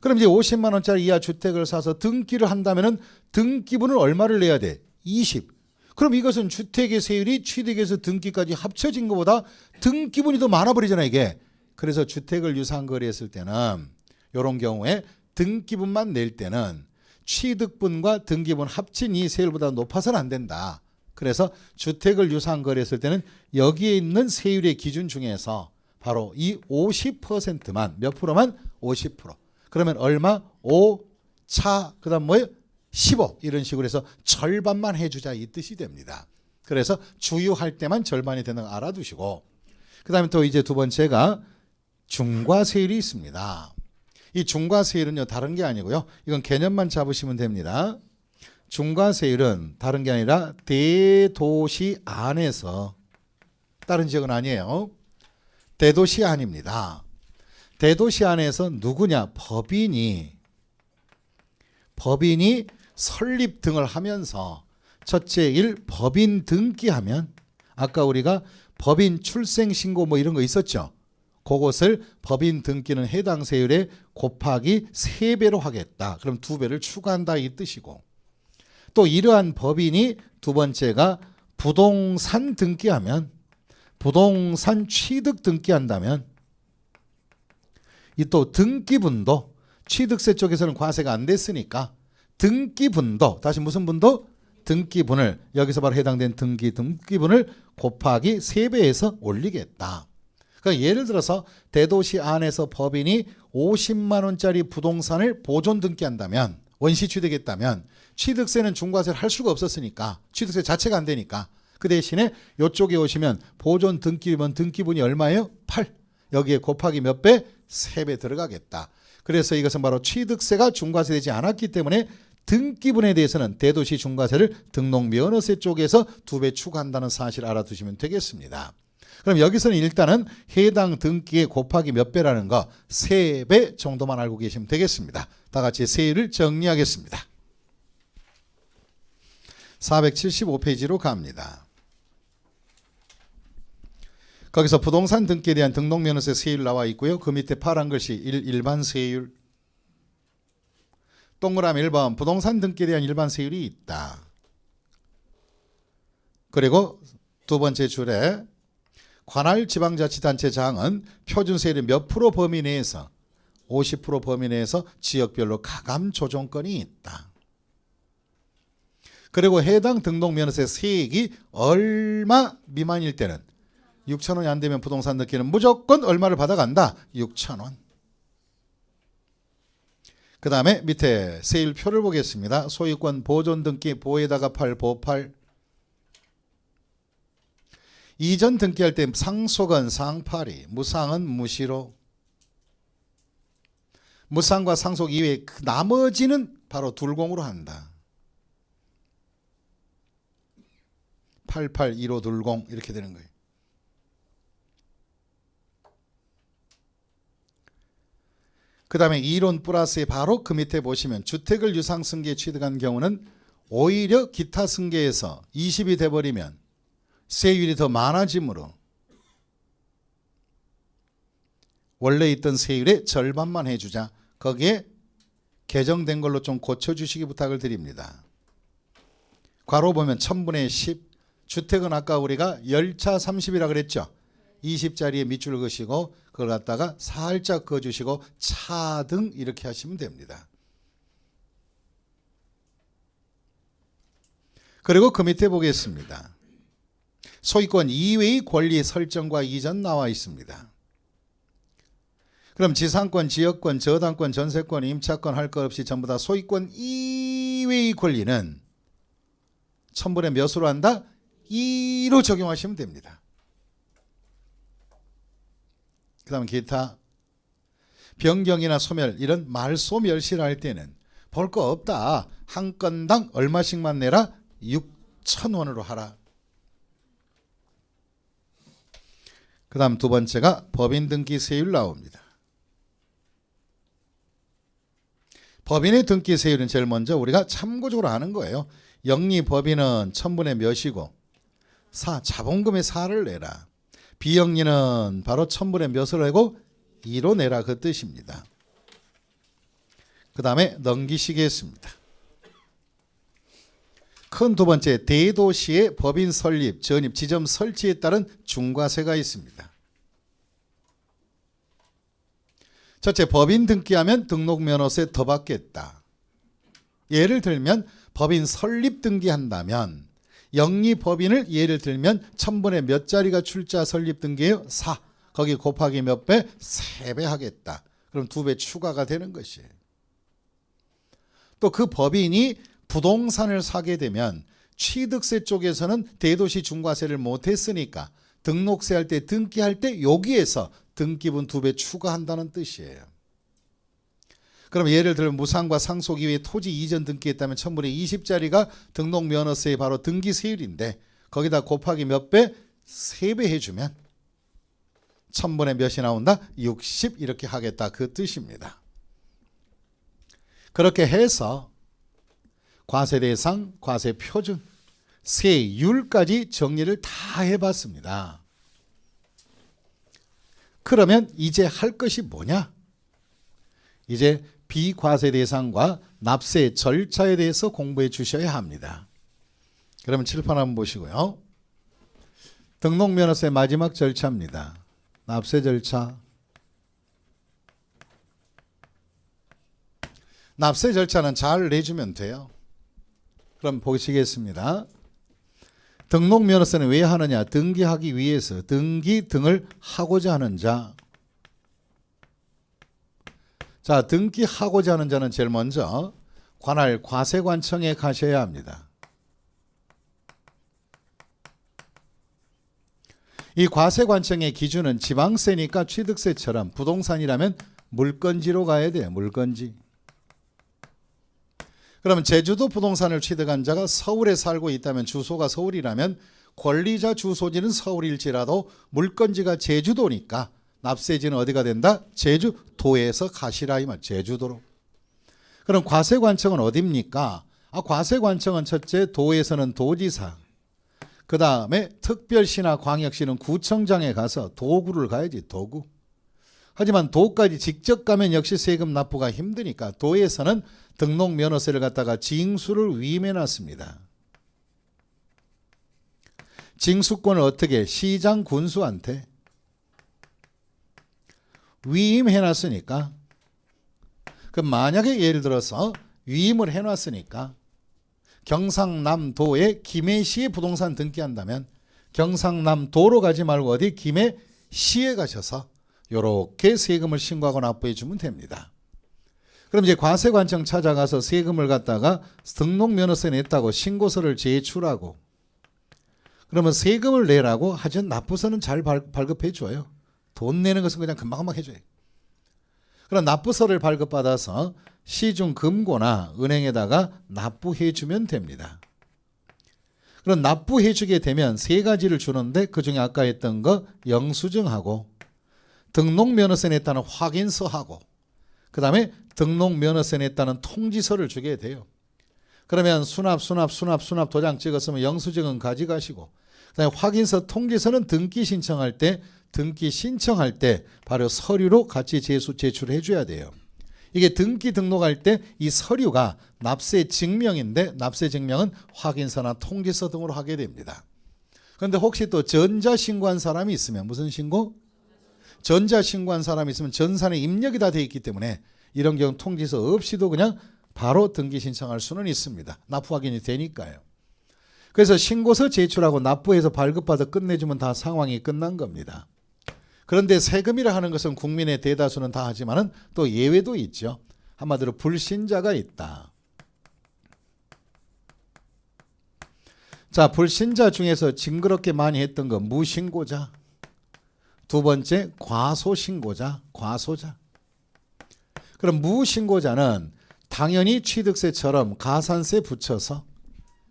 그럼 이제 50만 원짜리 이하 주택을 사서 등기를 한다면 등기분을 얼마를 내야 돼? 20. 그럼 이것은 주택의 세율이 취득에서 등기까지 합쳐진 것보다 등기분이 더 많아버리잖아 이게. 그래서 주택을 유상거래했을 때는 이런 경우에 등기분만 낼 때는 취득분과 등기분 합친 이 세율보다 높아서는 안 된다. 그래서 주택을 유상거래했을 때는 여기에 있는 세율의 기준 중에서 바로 이 50%만 몇 프로만 50%. 그러면 얼마? 5, 차, 그 다음 뭐예요? 15 이런 식으로 해서 절반만 해주자 이 뜻이 됩니다. 그래서 주유할 때만 절반이 되는 거 알아두시고 그 다음에 또 이제 두 번째가 중과세율이 있습니다. 이 중과세율은요 다른 게 아니고요. 이건 개념만 잡으시면 됩니다. 중과세율은 다른 게 아니라 대도시 안에서 다른 지역은 아니에요. 대도시 안입니다. 대도시 안에서 누구냐? 법인이 설립 등을 하면서 첫째 일 법인 등기하면 아까 우리가 법인 출생신고 뭐 이런 거 있었죠. 그것을 법인 등기는 해당 세율에 곱하기 3배로 하겠다. 그럼 2배를 추가한다 이 뜻이고 또 이러한 법인이 두 번째가 부동산 등기하면 부동산 취득 등기한다면 이 또 등기분도 취득세 쪽에서는 과세가 안 됐으니까 등기분도 다시 무슨 분도? 등기분을 여기서 바로 해당된 등기분을 곱하기 3배에서 올리겠다. 그러니까 예를 들어서 대도시 안에서 법인이 50만 원짜리 부동산을 보존 등기한다면 원시 취득했다면 취득세는 중과세를 할 수가 없었으니까 취득세 자체가 안 되니까 그 대신에 이쪽에 오시면 보존 등기면 등기분이 얼마예요? 8. 여기에 곱하기 몇 배? 3배 들어가겠다. 그래서 이것은 바로 취득세가 중과세 되지 않았기 때문에 등기분에 대해서는 대도시 중과세를 등록면허세 쪽에서 2배 추가한다는 사실 알아두시면 되겠습니다. 그럼 여기서는 일단은 해당 등기에 곱하기 몇 배라는 거 3배 정도만 알고 계시면 되겠습니다. 다 같이 세율을 정리하겠습니다. 475페이지로 갑니다. 거기서 부동산 등기에 대한 등록면허세 세율 나와 있고요. 그 밑에 파란 글씨 일반 세율. 동그라미 1번 부동산 등기에 대한 일반 세율이 있다. 그리고 두 번째 줄에 관할 지방자치단체장은 표준세율의 몇 프로 범위 내에서 50% 범위 내에서 지역별로 가감 조정권이 있다. 그리고 해당 등록면허세 세액이 얼마 미만일 때는 6,000원이 안 되면 부동산 등기는 무조건 얼마를 받아간다? 6,000원. 그 다음에 밑에 세율표를 보겠습니다. 소유권 보존 등기 보에다가 팔 보팔. 이전 등기할 때 상속은 상팔이, 무상은 무시로. 무상과 상속 이외에 그 나머지는 바로 둘공으로 한다. 881520 이렇게 되는 거예요. 그 다음에 이론 플러스에 바로 그 밑에 보시면 주택을 유상승계에 취득한 경우는 오히려 기타 승계에서 20이 돼버리면 세율이 더 많아지므로 원래 있던 세율의 절반만 해주자. 거기에 개정된 걸로 좀 고쳐주시기 부탁을 드립니다. 괄호 보면 1000분의 10 주택은 아까 우리가 열차 30이라 그랬죠. 20짜리에 밑줄 그시고 그걸 갖다가 살짝 그어주시고 차등 이렇게 하시면 됩니다. 그리고 그 밑에 보겠습니다. 소유권 이외의 권리 설정과 이전 나와 있습니다. 그럼 지상권, 지역권, 저당권, 전세권, 임차권 할 것 없이 전부 다 소유권 이외의 권리는 1000분의 몇으로 한다? 2로 적용하시면 됩니다. 그 다음 기타 변경이나 소멸 이런 말소멸시를 할 때는 볼 거 없다. 한 건당 얼마씩만 내라? 6,000원으로 하라. 그 다음 두 번째가 법인 등기 세율 나옵니다. 법인의 등기 세율은 제일 먼저 우리가 참고적으로 하는 거예요. 영리 법인은 1000분의 몇이고 자본금의 4를 내라. 비영리는 바로 1000분의 몇을 하고 2로 내라 그 뜻입니다. 그 다음에 넘기시겠습니다. 큰 두 번째 대도시의 법인 설립, 전입, 지점 설치에 따른 중과세가 있습니다. 첫째 법인 등기하면 등록면허세 더 받겠다. 예를 들면 법인 설립 등기한다면 영리법인을 예를 들면 1000분의 몇 짜리가 출자 설립 등기예요? 4. 거기 곱하기 몇 배? 3배 하겠다. 그럼 2배 추가가 되는 것이에요. 또 그 법인이 부동산을 사게 되면 취득세 쪽에서는 대도시 중과세를 못했으니까 등록세 할 때 등기할 때 여기에서 등기분 2배 추가한다는 뜻이에요. 그럼 예를 들어 무상과 상속 이외에 토지 이전 등기했다면 1000분의 20짜리가 등록면허세의 바로 등기세율인데 거기다 곱하기 몇 배? 3배 해주면 1000분의 몇이 나온다? 60 이렇게 하겠다 그 뜻입니다. 그렇게 해서 과세대상, 과세표준, 세율까지 정리를 다 해봤습니다. 그러면 이제 할 것이 뭐냐? 이제 비과세대상과 납세 절차에 대해서 공부해 주셔야 합니다. 그러면 칠판 한번 보시고요. 등록면허세 마지막 절차입니다. 납세 절차. 납세 절차는 잘 내주면 돼요. 그럼 보시겠습니다. 등록면허세는 왜 하느냐? 등기하기 위해서 등기 등을 하고자 하는 자. 자, 등기하고자 하는 자는 제일 먼저 관할 과세관청에 가셔야 합니다. 이 과세관청의 기준은 지방세니까 취득세처럼 부동산이라면 물건지로 가야 돼요. 물건지. 그러면 제주도 부동산을 취득한 자가 서울에 살고 있다면 주소가 서울이라면 권리자 주소지는 서울일지라도 물건지가 제주도니까 납세지는 어디가 된다? 제주도에서 가시라 이 말. 제주도로. 그럼 과세관청은 어디입니까? 과세관청은 첫째 도에서는 도지사, 그 다음에 특별시나 광역시는 구청장에 가서 도구를 가야지. 도구. 하지만 도까지 직접 가면 역시 세금 납부가 힘드니까 도에서는 등록면허세를 갖다가 징수를 위임해놨습니다. 징수권을 어떻게? 시장 군수한테 위임해놨으니까 그 만약에 예를 들어서 위임을 해놨으니까 경상남도에 김해시에 부동산 등기한다면 경상남도로 가지 말고 어디 김해시에 가셔서 이렇게 세금을 신고하고 납부해 주면 됩니다. 그럼 이제 과세관청 찾아가서 세금을 갖다가 등록면허세 냈다고 신고서를 제출하고 그러면 세금을 내라고 하지만 납부서는 잘 발급해 줘요. 돈 내는 것은 그냥 금방금방 해줘요. 그럼 납부서를 발급받아서 시중금고나 은행에다가 납부해 주면 됩니다. 그럼 납부해 주게 되면 세 가지를 주는데 그중에 아까 했던 거 영수증하고 등록면허세 냈다는 확인서하고 그 다음에 등록면허세 냈다는 통지서를 주게 돼요. 그러면 수납 도장 찍었으면 영수증은 가져가시고 그다음에 확인서 통지서는 등기 신청할 때 바로 서류로 같이 제출해 줘야 돼요. 이게 등기 등록할 때 이 서류가 납세 증명인데 납세 증명은 확인서나 통지서 등으로 하게 됩니다. 그런데 혹시 또 전자신고한 사람이 있으면 무슨 신고? 전자신고한 사람이 있으면 전산에 입력이 다 돼 있기 때문에 이런 경우 통지서 없이도 그냥 바로 등기 신청할 수는 있습니다. 납부 확인이 되니까요. 그래서 신고서 제출하고 납부해서 발급받아 끝내주면 다 상황이 끝난 겁니다. 그런데 세금이라 하는 것은 국민의 대다수는 다 하지만은 또 예외도 있죠. 한마디로 불신자가 있다. 자, 불신자 중에서 징그럽게 많이 했던 거 무신고자. 두 번째 과소신고자, 과소자. 그럼 무신고자는 당연히 취득세처럼 가산세 붙여서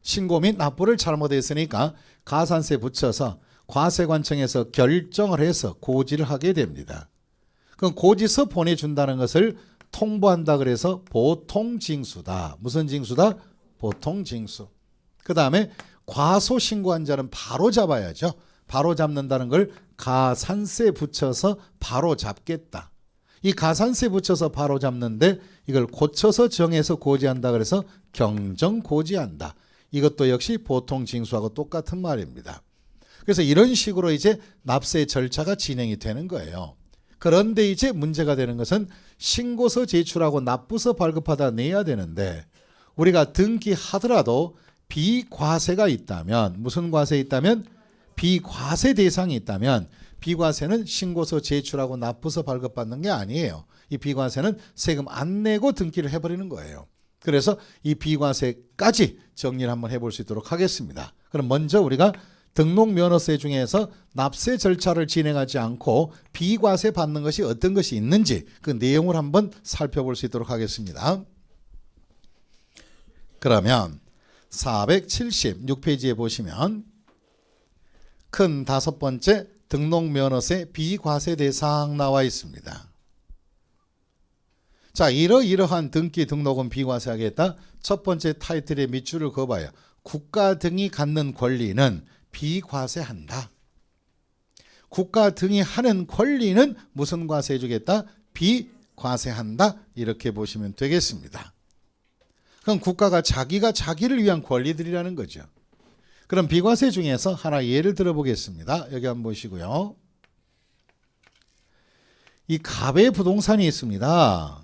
신고 및 납부를 잘못했으니까 가산세 붙여서 과세관청에서 결정을 해서 고지를 하게 됩니다. 그럼 고지서 보내준다는 것을 통보한다 그래서 보통징수다. 무슨 징수다? 보통징수. 그 다음에 과소신고한 자는 바로 잡아야죠. 바로 잡는다는 걸 가산세 붙여서 바로 잡겠다. 이 가산세 붙여서 바로 잡는데 이걸 고쳐서 정해서 고지한다 그래서 경정고지한다. 이것도 역시 보통징수하고 똑같은 말입니다. 그래서 이런 식으로 이제 납세 절차가 진행이 되는 거예요. 그런데 이제 문제가 되는 것은 신고서 제출하고 납부서 발급하다 내야 되는데 우리가 등기하더라도 비과세가 있다면 무슨 과세 있다면 비과세 대상이 있다면 비과세는 신고서 제출하고 납부서 발급받는 게 아니에요. 이 비과세는 세금 안 내고 등기를 해버리는 거예요. 그래서 이 비과세까지 정리를 한번 해볼 수 있도록 하겠습니다. 그럼 먼저 우리가 등록면허세 중에서 납세 절차를 진행하지 않고 비과세 받는 것이 어떤 것이 있는지 그 내용을 한번 살펴볼 수 있도록 하겠습니다. 그러면 476페이지에 보시면 큰 5번째 등록면허세 비과세 대상 나와 있습니다. 자, 이러이러한 등기 등록은 비과세하겠다. 첫 번째 타이틀의 밑줄을 그어봐요. 국가 등이 갖는 권리는 비과세한다. 국가 등이 하는 권리는 무슨 과세해 주겠다? 비과세한다. 이렇게 보시면 되겠습니다. 그럼 국가가 자기가 자기를 위한 권리들이라는 거죠. 그럼 비과세 중에서 하나 예를 들어보겠습니다. 여기 한번 보시고요. 이 갑의 부동산이 있습니다.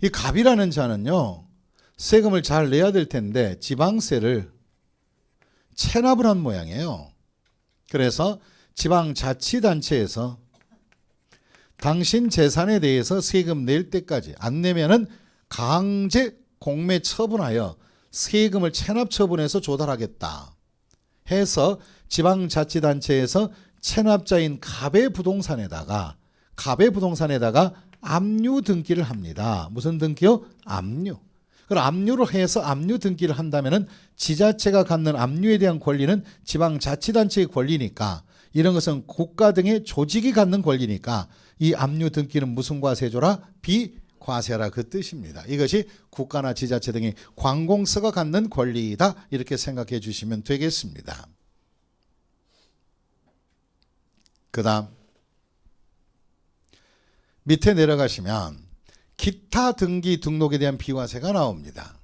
이 갑이라는 자는요. 세금을 잘 내야 될 텐데 지방세를 체납을 한 모양이에요. 그래서 지방자치단체에서 당신 재산에 대해서 세금 낼 때까지 안 내면은 강제 공매 처분하여 세금을 체납 처분해서 조달하겠다 해서 지방자치단체에서 체납자인 갑의 부동산에다가 압류 등기를 합니다. 무슨 등기요? 압류. 그럼 압류를 해서 압류 등기를 한다면은 지자체가 갖는 압류에 대한 권리는 지방자치단체의 권리니까 이런 것은 국가 등의 조직이 갖는 권리니까 이 압류 등기는 무슨 과세조라? 비과세라 그 뜻입니다. 이것이 국가나 지자체 등의 관공서가 갖는 권리이다 이렇게 생각해 주시면 되겠습니다. 그 다음 밑에 내려가시면 기타 등기 등록에 대한 비과세가 나옵니다.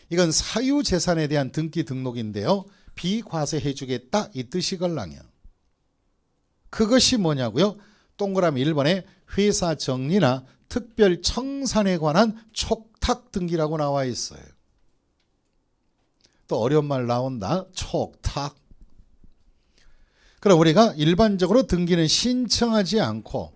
이건 사유재산에 대한 등기 등록인데요. 비과세해 주겠다 이 뜻이걸랑요. 그것이 뭐냐고요? 동그라미 1번에 회사 정리나 특별 청산에 관한 촉탁 등기라고 나와 있어요. 또 어려운 말 나온다. 촉탁. 그럼 우리가 일반적으로 등기는 신청하지 않고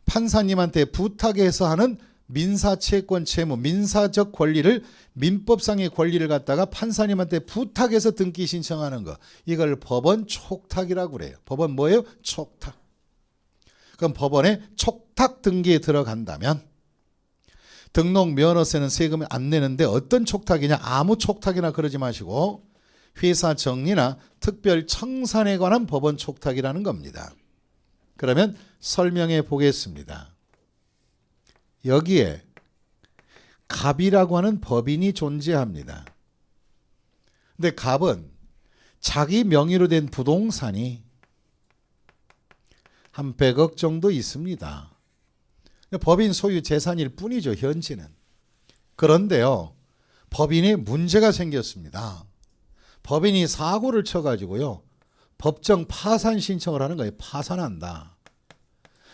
판사님한테 부탁해서 하는 민사채권 채무, 민사적 권리를 민법상의 권리를 갖다가 판사님한테 부탁해서 등기 신청하는 거. 이걸 법원 촉탁이라고 그래요. 법원 뭐예요? 촉탁. 그럼 법원에 촉탁 등기에 들어간다면 등록 면허세는 세금을 안 내는데 어떤 촉탁이냐? 아무 촉탁이나 그러지 마시고 회사 정리나 특별 청산에 관한 법원 촉탁이라는 겁니다. 그러면 설명해 보겠습니다. 여기에 갑이라고 하는 법인이 존재합니다. 근데 갑은 자기 명의로 된 부동산이 한 100억 정도 있습니다. 법인 소유 재산일 뿐이죠. 현지는. 그런데요, 법인이 문제가 생겼습니다. 법인이 사고를 쳐가지고요, 법정 파산 신청을 하는 거예요. 파산한다.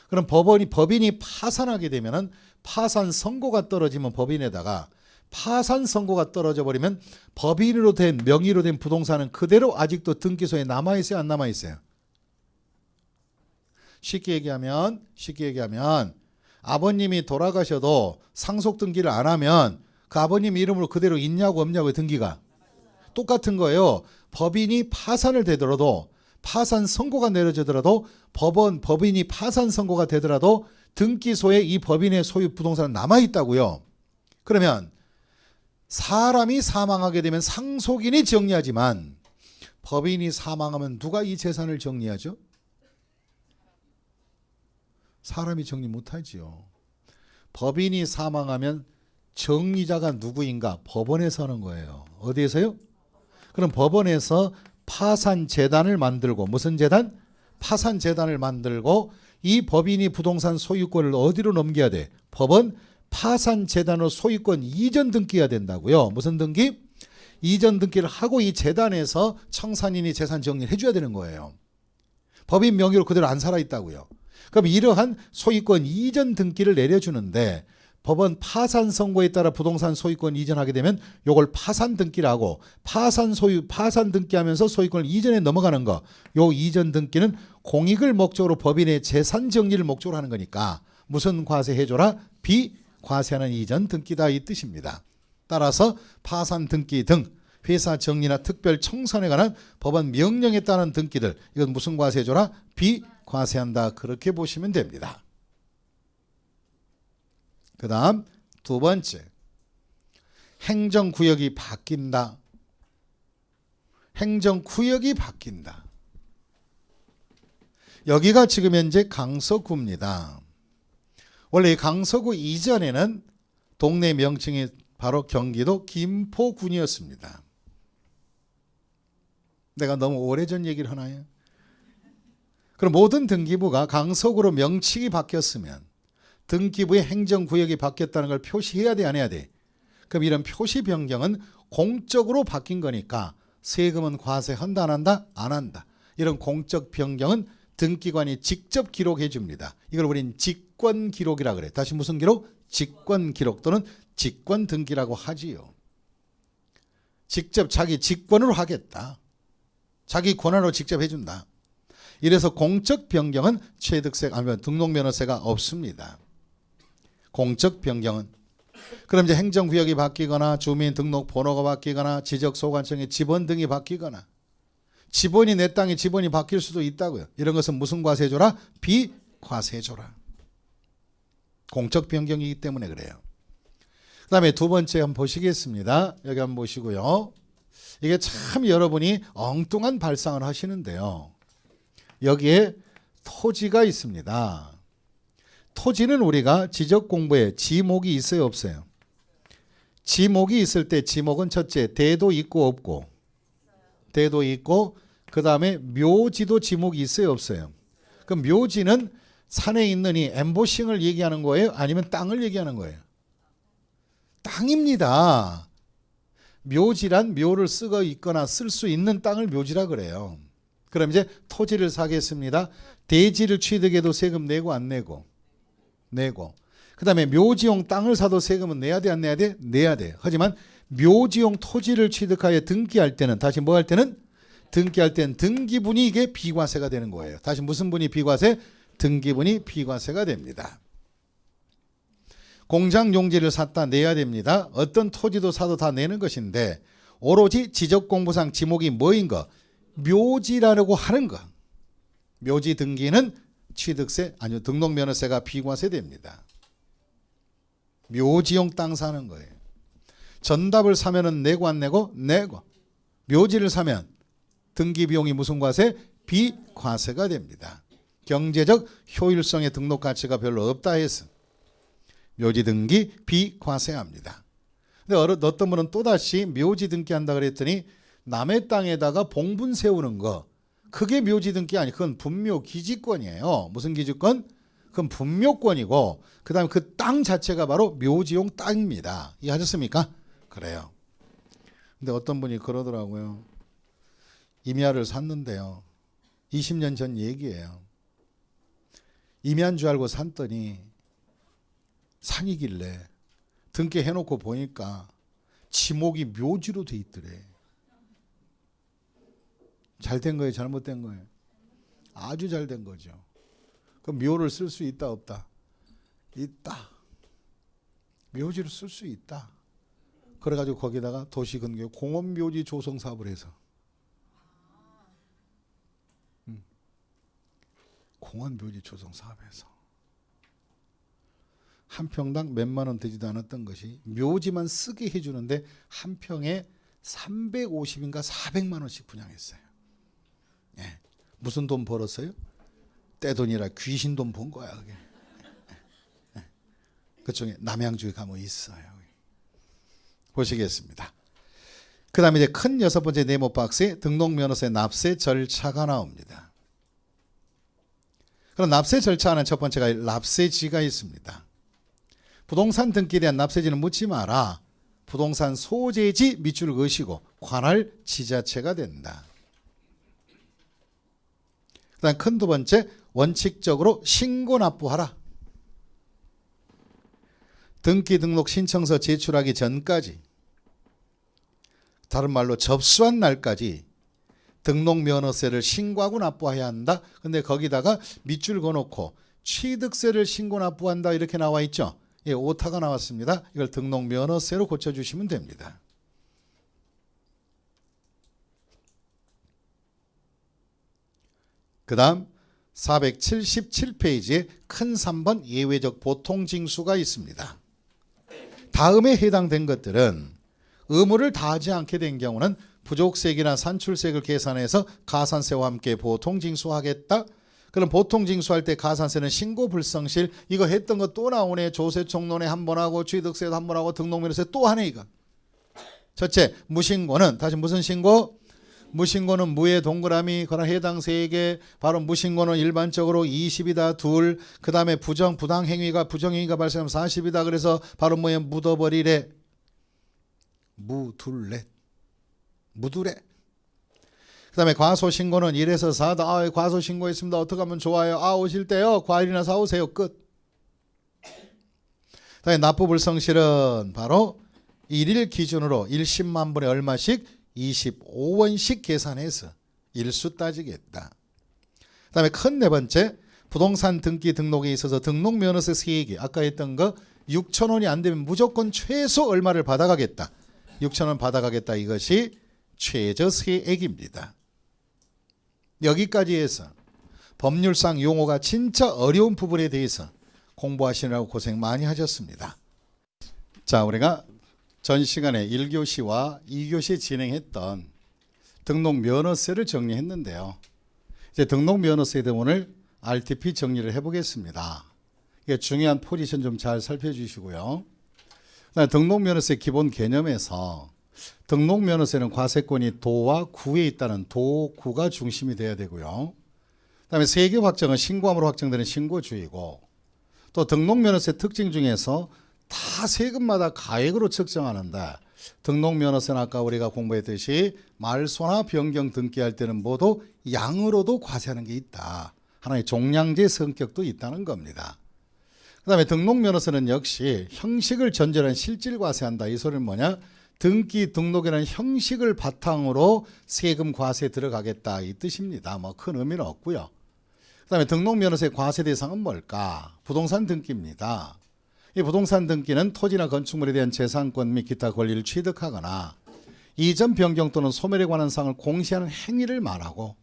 그럼 법인이 파산하게 되면은 파산 선고가 떨어지면 법인에다가, 파산 선고가 떨어져 버리면 법인으로 된, 명의로 된 부동산은 그대로 아직도 등기소에 남아있어요, 안 남아있어요? 쉽게 얘기하면 아버님이 돌아가셔도 상속 등기를 안 하면 그 아버님 이름으로 그대로 있냐고 없냐고 등기가 똑같은 거예요. 법인이 파산을 되더라도, 파산 선고가 내려지더라도, 법인이 파산 선고가 되더라도 등기소에 이 법인의 소유 부동산은 남아있다고요. 그러면 사람이 사망하게 되면 상속인이 정리하지만 법인이 사망하면 누가 이 재산을 정리하죠? 사람이 정리 못하지요. 법인이 사망하면 정리자가 누구인가? 법원에서 하는 거예요. 어디에서요? 그럼 법원에서 파산재단을 만들고, 무슨 재단? 파산재단을 만들고 이 법인이 부동산 소유권을 어디로 넘겨야 돼? 법원 파산재단으로 소유권 이전 등기해야 된다고요. 무슨 등기? 이전 등기를 하고 이 재단에서 청산인이 재산 정리를 해줘야 되는 거예요. 법인 명의로 그대로 안 살아있다고요. 그럼 이러한 소유권 이전 등기를 내려주는데, 법원 파산 선고에 따라 부동산 소유권 이전하게 되면 요걸 파산 등기라고, 파산 등기하면서 소유권을 이전에 넘어가는 거, 요 이전 등기는 공익을 목적으로 법인의 재산 정리를 목적으로 하는 거니까 무슨 과세 해줘라? 비과세하는 이전 등기다, 이 뜻입니다. 따라서 파산 등기 등 회사 정리나 특별 청산에 관한 법원 명령에 따른 등기들, 이건 무슨 과세 해줘라? 비과세한다, 그렇게 보시면 됩니다. 그 다음 두 번째, 행정구역이 바뀐다. 행정구역이 바뀐다. 여기가 지금 현재 강서구입니다. 원래 이 강서구 이전에는 동네 명칭이 바로 경기도 김포군이었습니다. 내가 너무 오래전 얘기를 하나요? 그럼 모든 등기부가 강서구로 명칭이 바뀌었으면 등기부의 행정구역이 바뀌었다는 걸 표시해야 돼, 안 해야 돼? 그럼 이런 표시 변경은 공적으로 바뀐 거니까 세금은 과세한다, 안 한다? 안 한다. 이런 공적 변경은 등기관이 직접 기록해 줍니다. 이걸 우리는 직권 기록이라 그래. 다시 무슨 기록? 직권 기록 또는 직권 등기라고 하지요. 직접 자기 직권으로 하겠다. 자기 권한으로 직접 해준다. 이래서 공적 변경은 취득세 아니면 등록면허세가 없습니다. 공적 변경은. 그럼 이제 행정구역이 바뀌거나 주민등록번호가 바뀌거나 지적소관청의 지번 등이 바뀌거나 지번이 내 땅에 지번이 바뀔 수도 있다고요. 이런 것은 무슨 과세해줘라? 비과세해줘라. 공적 변경이기 때문에 그래요. 그 다음에 두 번째 한번 보시겠습니다. 여기 한번 보시고요. 이게 참 여러분이 엉뚱한 발상을 하시는데요. 여기에 토지가 있습니다. 토지는 우리가 지적공부에 지목이 있어요, 없어요? 지목이 있을 때 지목은 첫째 대도 있고 없고, 대도 있고, 그 다음에 묘지도 지목이 있어요, 없어요? 그럼 묘지는 산에 있는 이 엠보싱을 얘기하는 거예요? 아니면 땅을 얘기하는 거예요? 땅입니다. 묘지란 묘를 쓰고 있거나 쓸 수 있는 땅을 묘지라 그래요. 그럼 이제 토지를 사겠습니다. 대지를 취득해도 세금 내고 안 내고? 내고. 그 다음에 묘지용 땅을 사도 세금은 내야 돼, 안 내야 돼? 내야 돼. 하지만 묘지용 토지를 취득하여 등기할 때는, 다시 뭐 할 때는? 등기할 때는 등기분이 이게 비과세가 되는 거예요. 다시 무슨 분이 비과세? 등기분이 비과세가 됩니다. 공장 용지를 샀다, 내야 됩니다. 어떤 토지도 사도 다 내는 것인데 오로지 지적공부상 지목이 뭐인 거? 묘지라고 하는 거. 묘지 등기는 취득세, 아니요 등록면허세가 비과세됩니다. 묘지용 땅 사는 거예요. 전답을 사면은 내고 안 내고? 내고. 묘지를 사면 등기 비용이 무슨 과세? 비과세가 됩니다. 경제적 효율성의 등록 가치가 별로 없다 해서 묘지 등기 비과세합니다. 근데 어떤 분은 또다시 묘지 등기한다 그랬더니 남의 땅에다가 봉분 세우는 거, 그게 묘지 등기 아니, 그건 분묘 기지권이에요. 무슨 기지권? 그건 분묘권이고 그다음에 그 땅 자체가 바로 묘지용 땅입니다. 이해하셨습니까? 그래요. 근데 어떤 분이 그러더라고요. 임야를 샀는데요. 20년 전 얘기예요. 임야인 줄 알고 샀더니 산이길래 등기 해놓고 보니까 지목이 묘지로 돼 있더래. 잘된 거예요? 잘못된 거예요? 아주 잘된 거죠. 그럼 묘를 쓸 수 있다 없다? 있다. 묘지를 쓸 수 있다. 그래가지고 거기다가 도시근교 공원묘지 조성 사업을 해서 공원묘지 조성 사업에서 한 평당 몇만 원 되지도 않았던 것이 묘지만 쓰게 해주는데 한 평에 350인가 400만 원씩 분양했어요. 예. 무슨 돈 벌었어요? 떼돈이라 귀신 돈 번 거야 그게. 그쪽에 남양주에 가면 있어요. 보시겠습니다. 그 다음에 이제 큰 6번째 네모 박스에 등록면허세 납세 절차가 나옵니다. 그럼 납세 절차는 첫 번째가 납세지가 있습니다. 부동산 등기에 대한 납세지는 묻지 마라. 부동산 소재지 밑줄 그으시고 관할 지자체가 된다. 그 다음 큰 두 번째 원칙적으로 신고 납부하라. 등기 등록 신청서 제출하기 전까지 다른 말로 접수한 날까지 등록면허세를 신고하고 납부해야 한다. 근데 거기다가 밑줄 그어놓고 취득세를 신고 납부한다 이렇게 나와 있죠. 예, 오타가 나왔습니다. 이걸 등록면허세로 고쳐주시면 됩니다. 그 다음 477페이지에 큰 3번 예외적 보통징수가 있습니다. 다음에 해당된 것들은 의무를 다하지 않게 된 경우는 부족세액이나 산출세액을 계산해서 가산세와 함께 보통징수하겠다. 그럼 보통징수할 때 가산세는 신고불성실 이거 했던 거 또 나오네. 조세총론회 한 번 하고 취득세도 한 번 하고 등록면허세 또 하네 이거. 첫째 무신고는 다시 무슨 신고? 무신고는 무의 동그라미 그런 해당 세액에 바로 무신고는 일반적으로 20이다 둘 그 다음에 부당행위가 부정행위가 발생하면 40이다 그래서 바로 뭐에 묻어버리래 무둘렛 무두래. 그 다음에 과소신고는 1에서 4다. 아, 과소신고했습니다. 어떻게 하면 좋아요? 아, 오실 때요 과일이나 사오세요. 끝. 그 다음에 납부불성실은 바로 1일 기준으로 1십만 분에 얼마씩 25원씩 계산해서 일수 따지겠다. 그 다음에 큰 네 번째 부동산 등기 등록에 있어서 등록면허세 세액이 아까 했던 거 6,000원이 안 되면 무조건 최소 얼마를 받아가겠다. 6,000원 받아가겠다. 이것이 최저세액입니다. 여기까지 해서 법률상 용어가 진짜 어려운 부분에 대해서 공부하시느라고 고생 많이 하셨습니다. 자, 우리가 전 시간에 1교시와 2교시 진행했던 등록면허세를 정리했는데요. 이제 등록면허세에 대해 오늘 RTP 정리를 해보겠습니다. 이게 중요한 포지션 좀 잘 살펴주시고요. 등록면허세 기본 개념에서 등록면허세는 과세권이 도와 구에 있다는 도, 구가 중심이 돼야 되고요. 그다음에 세액 확정은 신고함으로 확정되는 신고주의고 또 등록면허세 특징 중에서 다 세금마다 가액으로 측정하는데 등록면허세는 아까 우리가 공부했듯이 말소나 변경 등기할 때는 모두 양으로도 과세하는 게 있다. 하나의 종량제 성격도 있다는 겁니다. 그 다음에 등록면허세는 역시 형식을 전제로 한 실질 과세한다. 이 소리는 뭐냐? 등기 등록이라는 형식을 바탕으로 세금 과세 들어가겠다 이 뜻입니다. 뭐 큰 의미는 없고요. 그 다음에 등록면허세 과세 대상은 뭘까? 부동산 등기입니다. 이 부동산 등기는 토지나 건축물에 대한 재산권 및 기타 권리를 취득하거나 이전 변경 또는 소멸에 관한 사항을 공시하는 행위를 말하고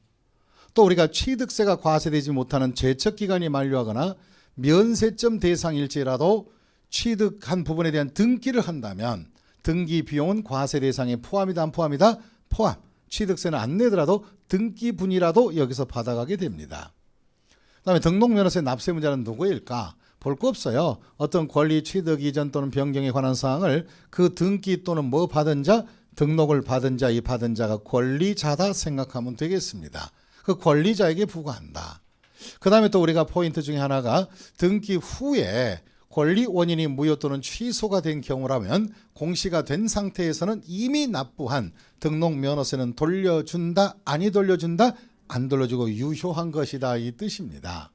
또 우리가 취득세가 과세되지 못하는 제척기간이 만료하거나 면세점 대상일지라도 취득한 부분에 대한 등기를 한다면 등기 비용은 과세 대상에 포함이다 안 포함이다? 포함. 취득세는 안 내더라도 등기분이라도 여기서 받아가게 됩니다. 그 다음에 등록면허세 납세 문제는 누구일까? 볼 거 없어요. 어떤 권리 취득 이전 또는 변경에 관한 사항을 그 등기 또는 뭐 받은 자, 등록을 받은 자, 이 받은 자가 권리자다 생각하면 되겠습니다. 그 권리자에게 부과한다. 그 다음에 또 우리가 포인트 중에 하나가 등기 후에 권리 원인이 무효 또는 취소가 된 경우라면 공시가 된 상태에서는 이미 납부한 등록면허세는 돌려준다, 아니 돌려준다, 안 돌려주고 유효한 것이다 이 뜻입니다.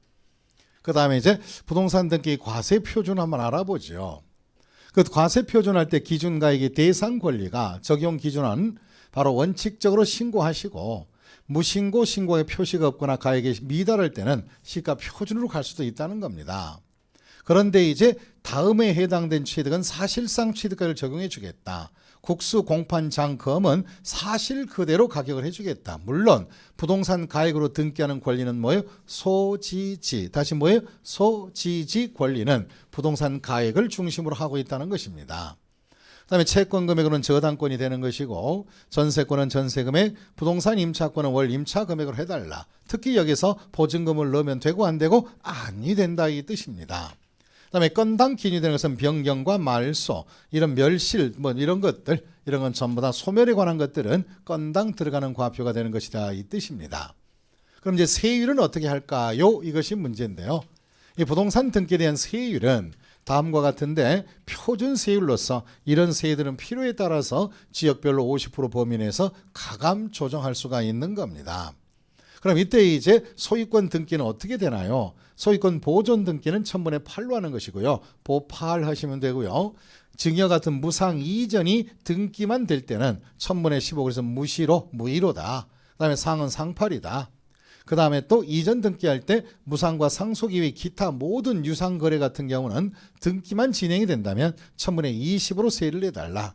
그 다음에 이제 부동산 등기 과세 표준 한번 알아보죠. 그 과세 표준할 때 기준가액의 대상 권리가 적용 기준은 바로 원칙적으로 신고하시고 무신고 신고의 표시가 없거나 가액이 미달할 때는 시가 표준으로 갈 수도 있다는 겁니다. 그런데 이제 다음에 해당된 취득은 사실상 취득가를 적용해 주겠다. 국수 공판장검은 사실 그대로 가격을 해주겠다. 물론 부동산 가액으로 등기하는 권리는 뭐예요? 소지지. 다시 뭐예요? 소지지 권리는 부동산 가액을 중심으로 하고 있다는 것입니다. 그 다음에 채권 금액으로는 저당권이 되는 것이고 전세권은 전세금액, 부동산 임차권은 월 임차 금액으로 해달라. 특히 여기서 보증금을 넣으면 되고 안 되고 아니 된다 이 뜻입니다. 그 다음에 건당 기준이 되는 것은 변경과 말소, 이런 멸실, 뭐 이런 것들, 이런 건 전부 다 소멸에 관한 것들은 건당 들어가는 과표가 되는 것이다 이 뜻입니다. 그럼 이제 세율은 어떻게 할까요? 이것이 문제인데요. 이 부동산 등기에 대한 세율은 다음과 같은데 표준 세율로서 이런 세율들은 필요에 따라서 지역별로 50% 범위 내에서 가감 조정할 수가 있는 겁니다. 그럼 이때 이제 소유권 등기는 어떻게 되나요? 소유권 보존 등기는 1000분의 8로 하는 것이고요. 보팔 하시면 되고요. 증여 같은 무상 이전이 등기만 될 때는 1000분의 15 그래서 무의로다. 그 다음에 상은 상팔이다. 그 다음에 또 이전 등기할 때 무상과 상속 이외 기타 모든 유상 거래 같은 경우는 등기만 진행이 된다면 1000분의 20으로 세율을 내달라.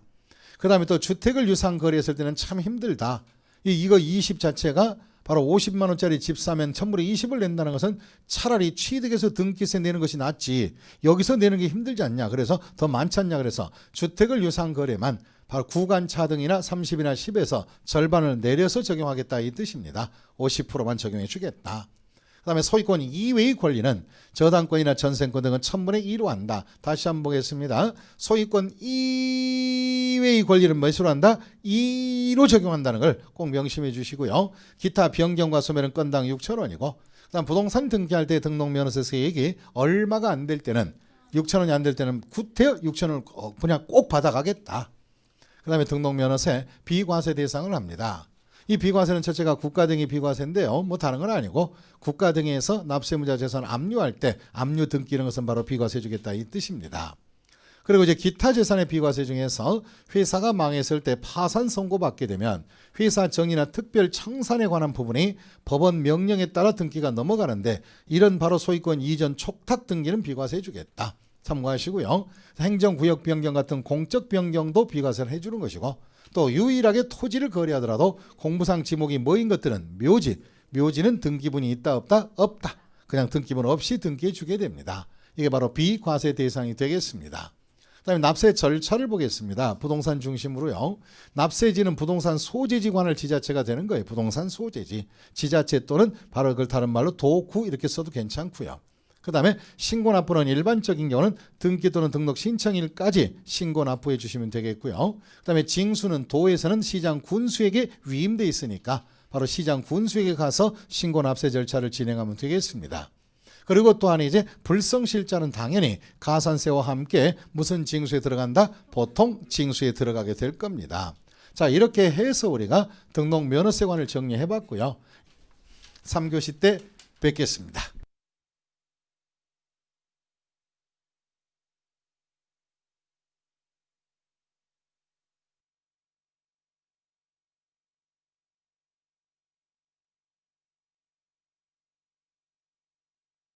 그 다음에 또 주택을 유상 거래했을 때는 참 힘들다. 이거 20 자체가 바로 50만 원짜리 집 사면 1000분의 20을 낸다는 것은 차라리 취득해서 등기세 내는 것이 낫지 여기서 내는 게 힘들지 않냐. 그래서 더 많지 않냐. 그래서 주택을 유상 거래만 바로 구간차 등이나 30이나 10에서 절반을 내려서 적용하겠다 이 뜻입니다. 50%만 적용해 주겠다. 그 다음에 소유권 이외의 권리는 저당권이나 전세권 등은 1000분의 2로 한다. 다시 한번 보겠습니다. 소유권 이외의 권리는 몇으로 한다? 2로 적용한다는 걸 꼭 명심해 주시고요. 기타 변경과 소멸은 건당 6,000원이고 그 다음 부동산 등기할 때 등록면허세 세액이 얼마가 안 될 때는 6,000원이 안 될 때는 구태여 6,000원을 그냥 꼭 받아가겠다. 그 다음에 등록면허세 비과세 대상을 합니다. 이 비과세는 첫째가 국가등기 비과세인데요. 뭐 다른 건 아니고 국가등기에서 납세무자 재산 압류할 때 압류 등기 이런 것은 바로 비과세 주겠다 이 뜻입니다. 그리고 이제 기타 재산의 비과세 중에서 회사가 망했을 때 파산 선고받게 되면 회사 정의나 특별 청산에 관한 부분이 법원 명령에 따라 등기가 넘어가는데 이런 바로 소유권 이전 촉탁 등기는 비과세 주겠다. 참고하시고요. 행정구역 변경 같은 공적 변경도 비과세를 해주는 것이고 또 유일하게 토지를 거래하더라도 공부상 지목이 뭐인 것들은 묘지는 등기분이 있다 없다? 없다. 그냥 등기분 없이 등기해 주게 됩니다. 이게 바로 비과세 대상이 되겠습니다. 그 다음에 납세 절차를 보겠습니다. 부동산 중심으로요. 납세지는 부동산 소재지 관할 지자체가 되는 거예요. 부동산 소재지. 지자체 또는 바로 그걸 다른 말로 도구 이렇게 써도 괜찮고요. 그 다음에 신고 납부는 일반적인 경우는 등기 또는 등록 신청일까지 신고 납부해 주시면 되겠고요. 그 다음에 징수는 도에서는 시장 군수에게 위임돼 있으니까 바로 시장 군수에게 가서 신고 납세 절차를 진행하면 되겠습니다. 그리고 또한 이제 불성실자는 당연히 가산세와 함께 무슨 징수에 들어간다? 보통 징수에 들어가게 될 겁니다. 자, 이렇게 해서 우리가 등록 면허세관을 정리해 봤고요. 3교시 때 뵙겠습니다.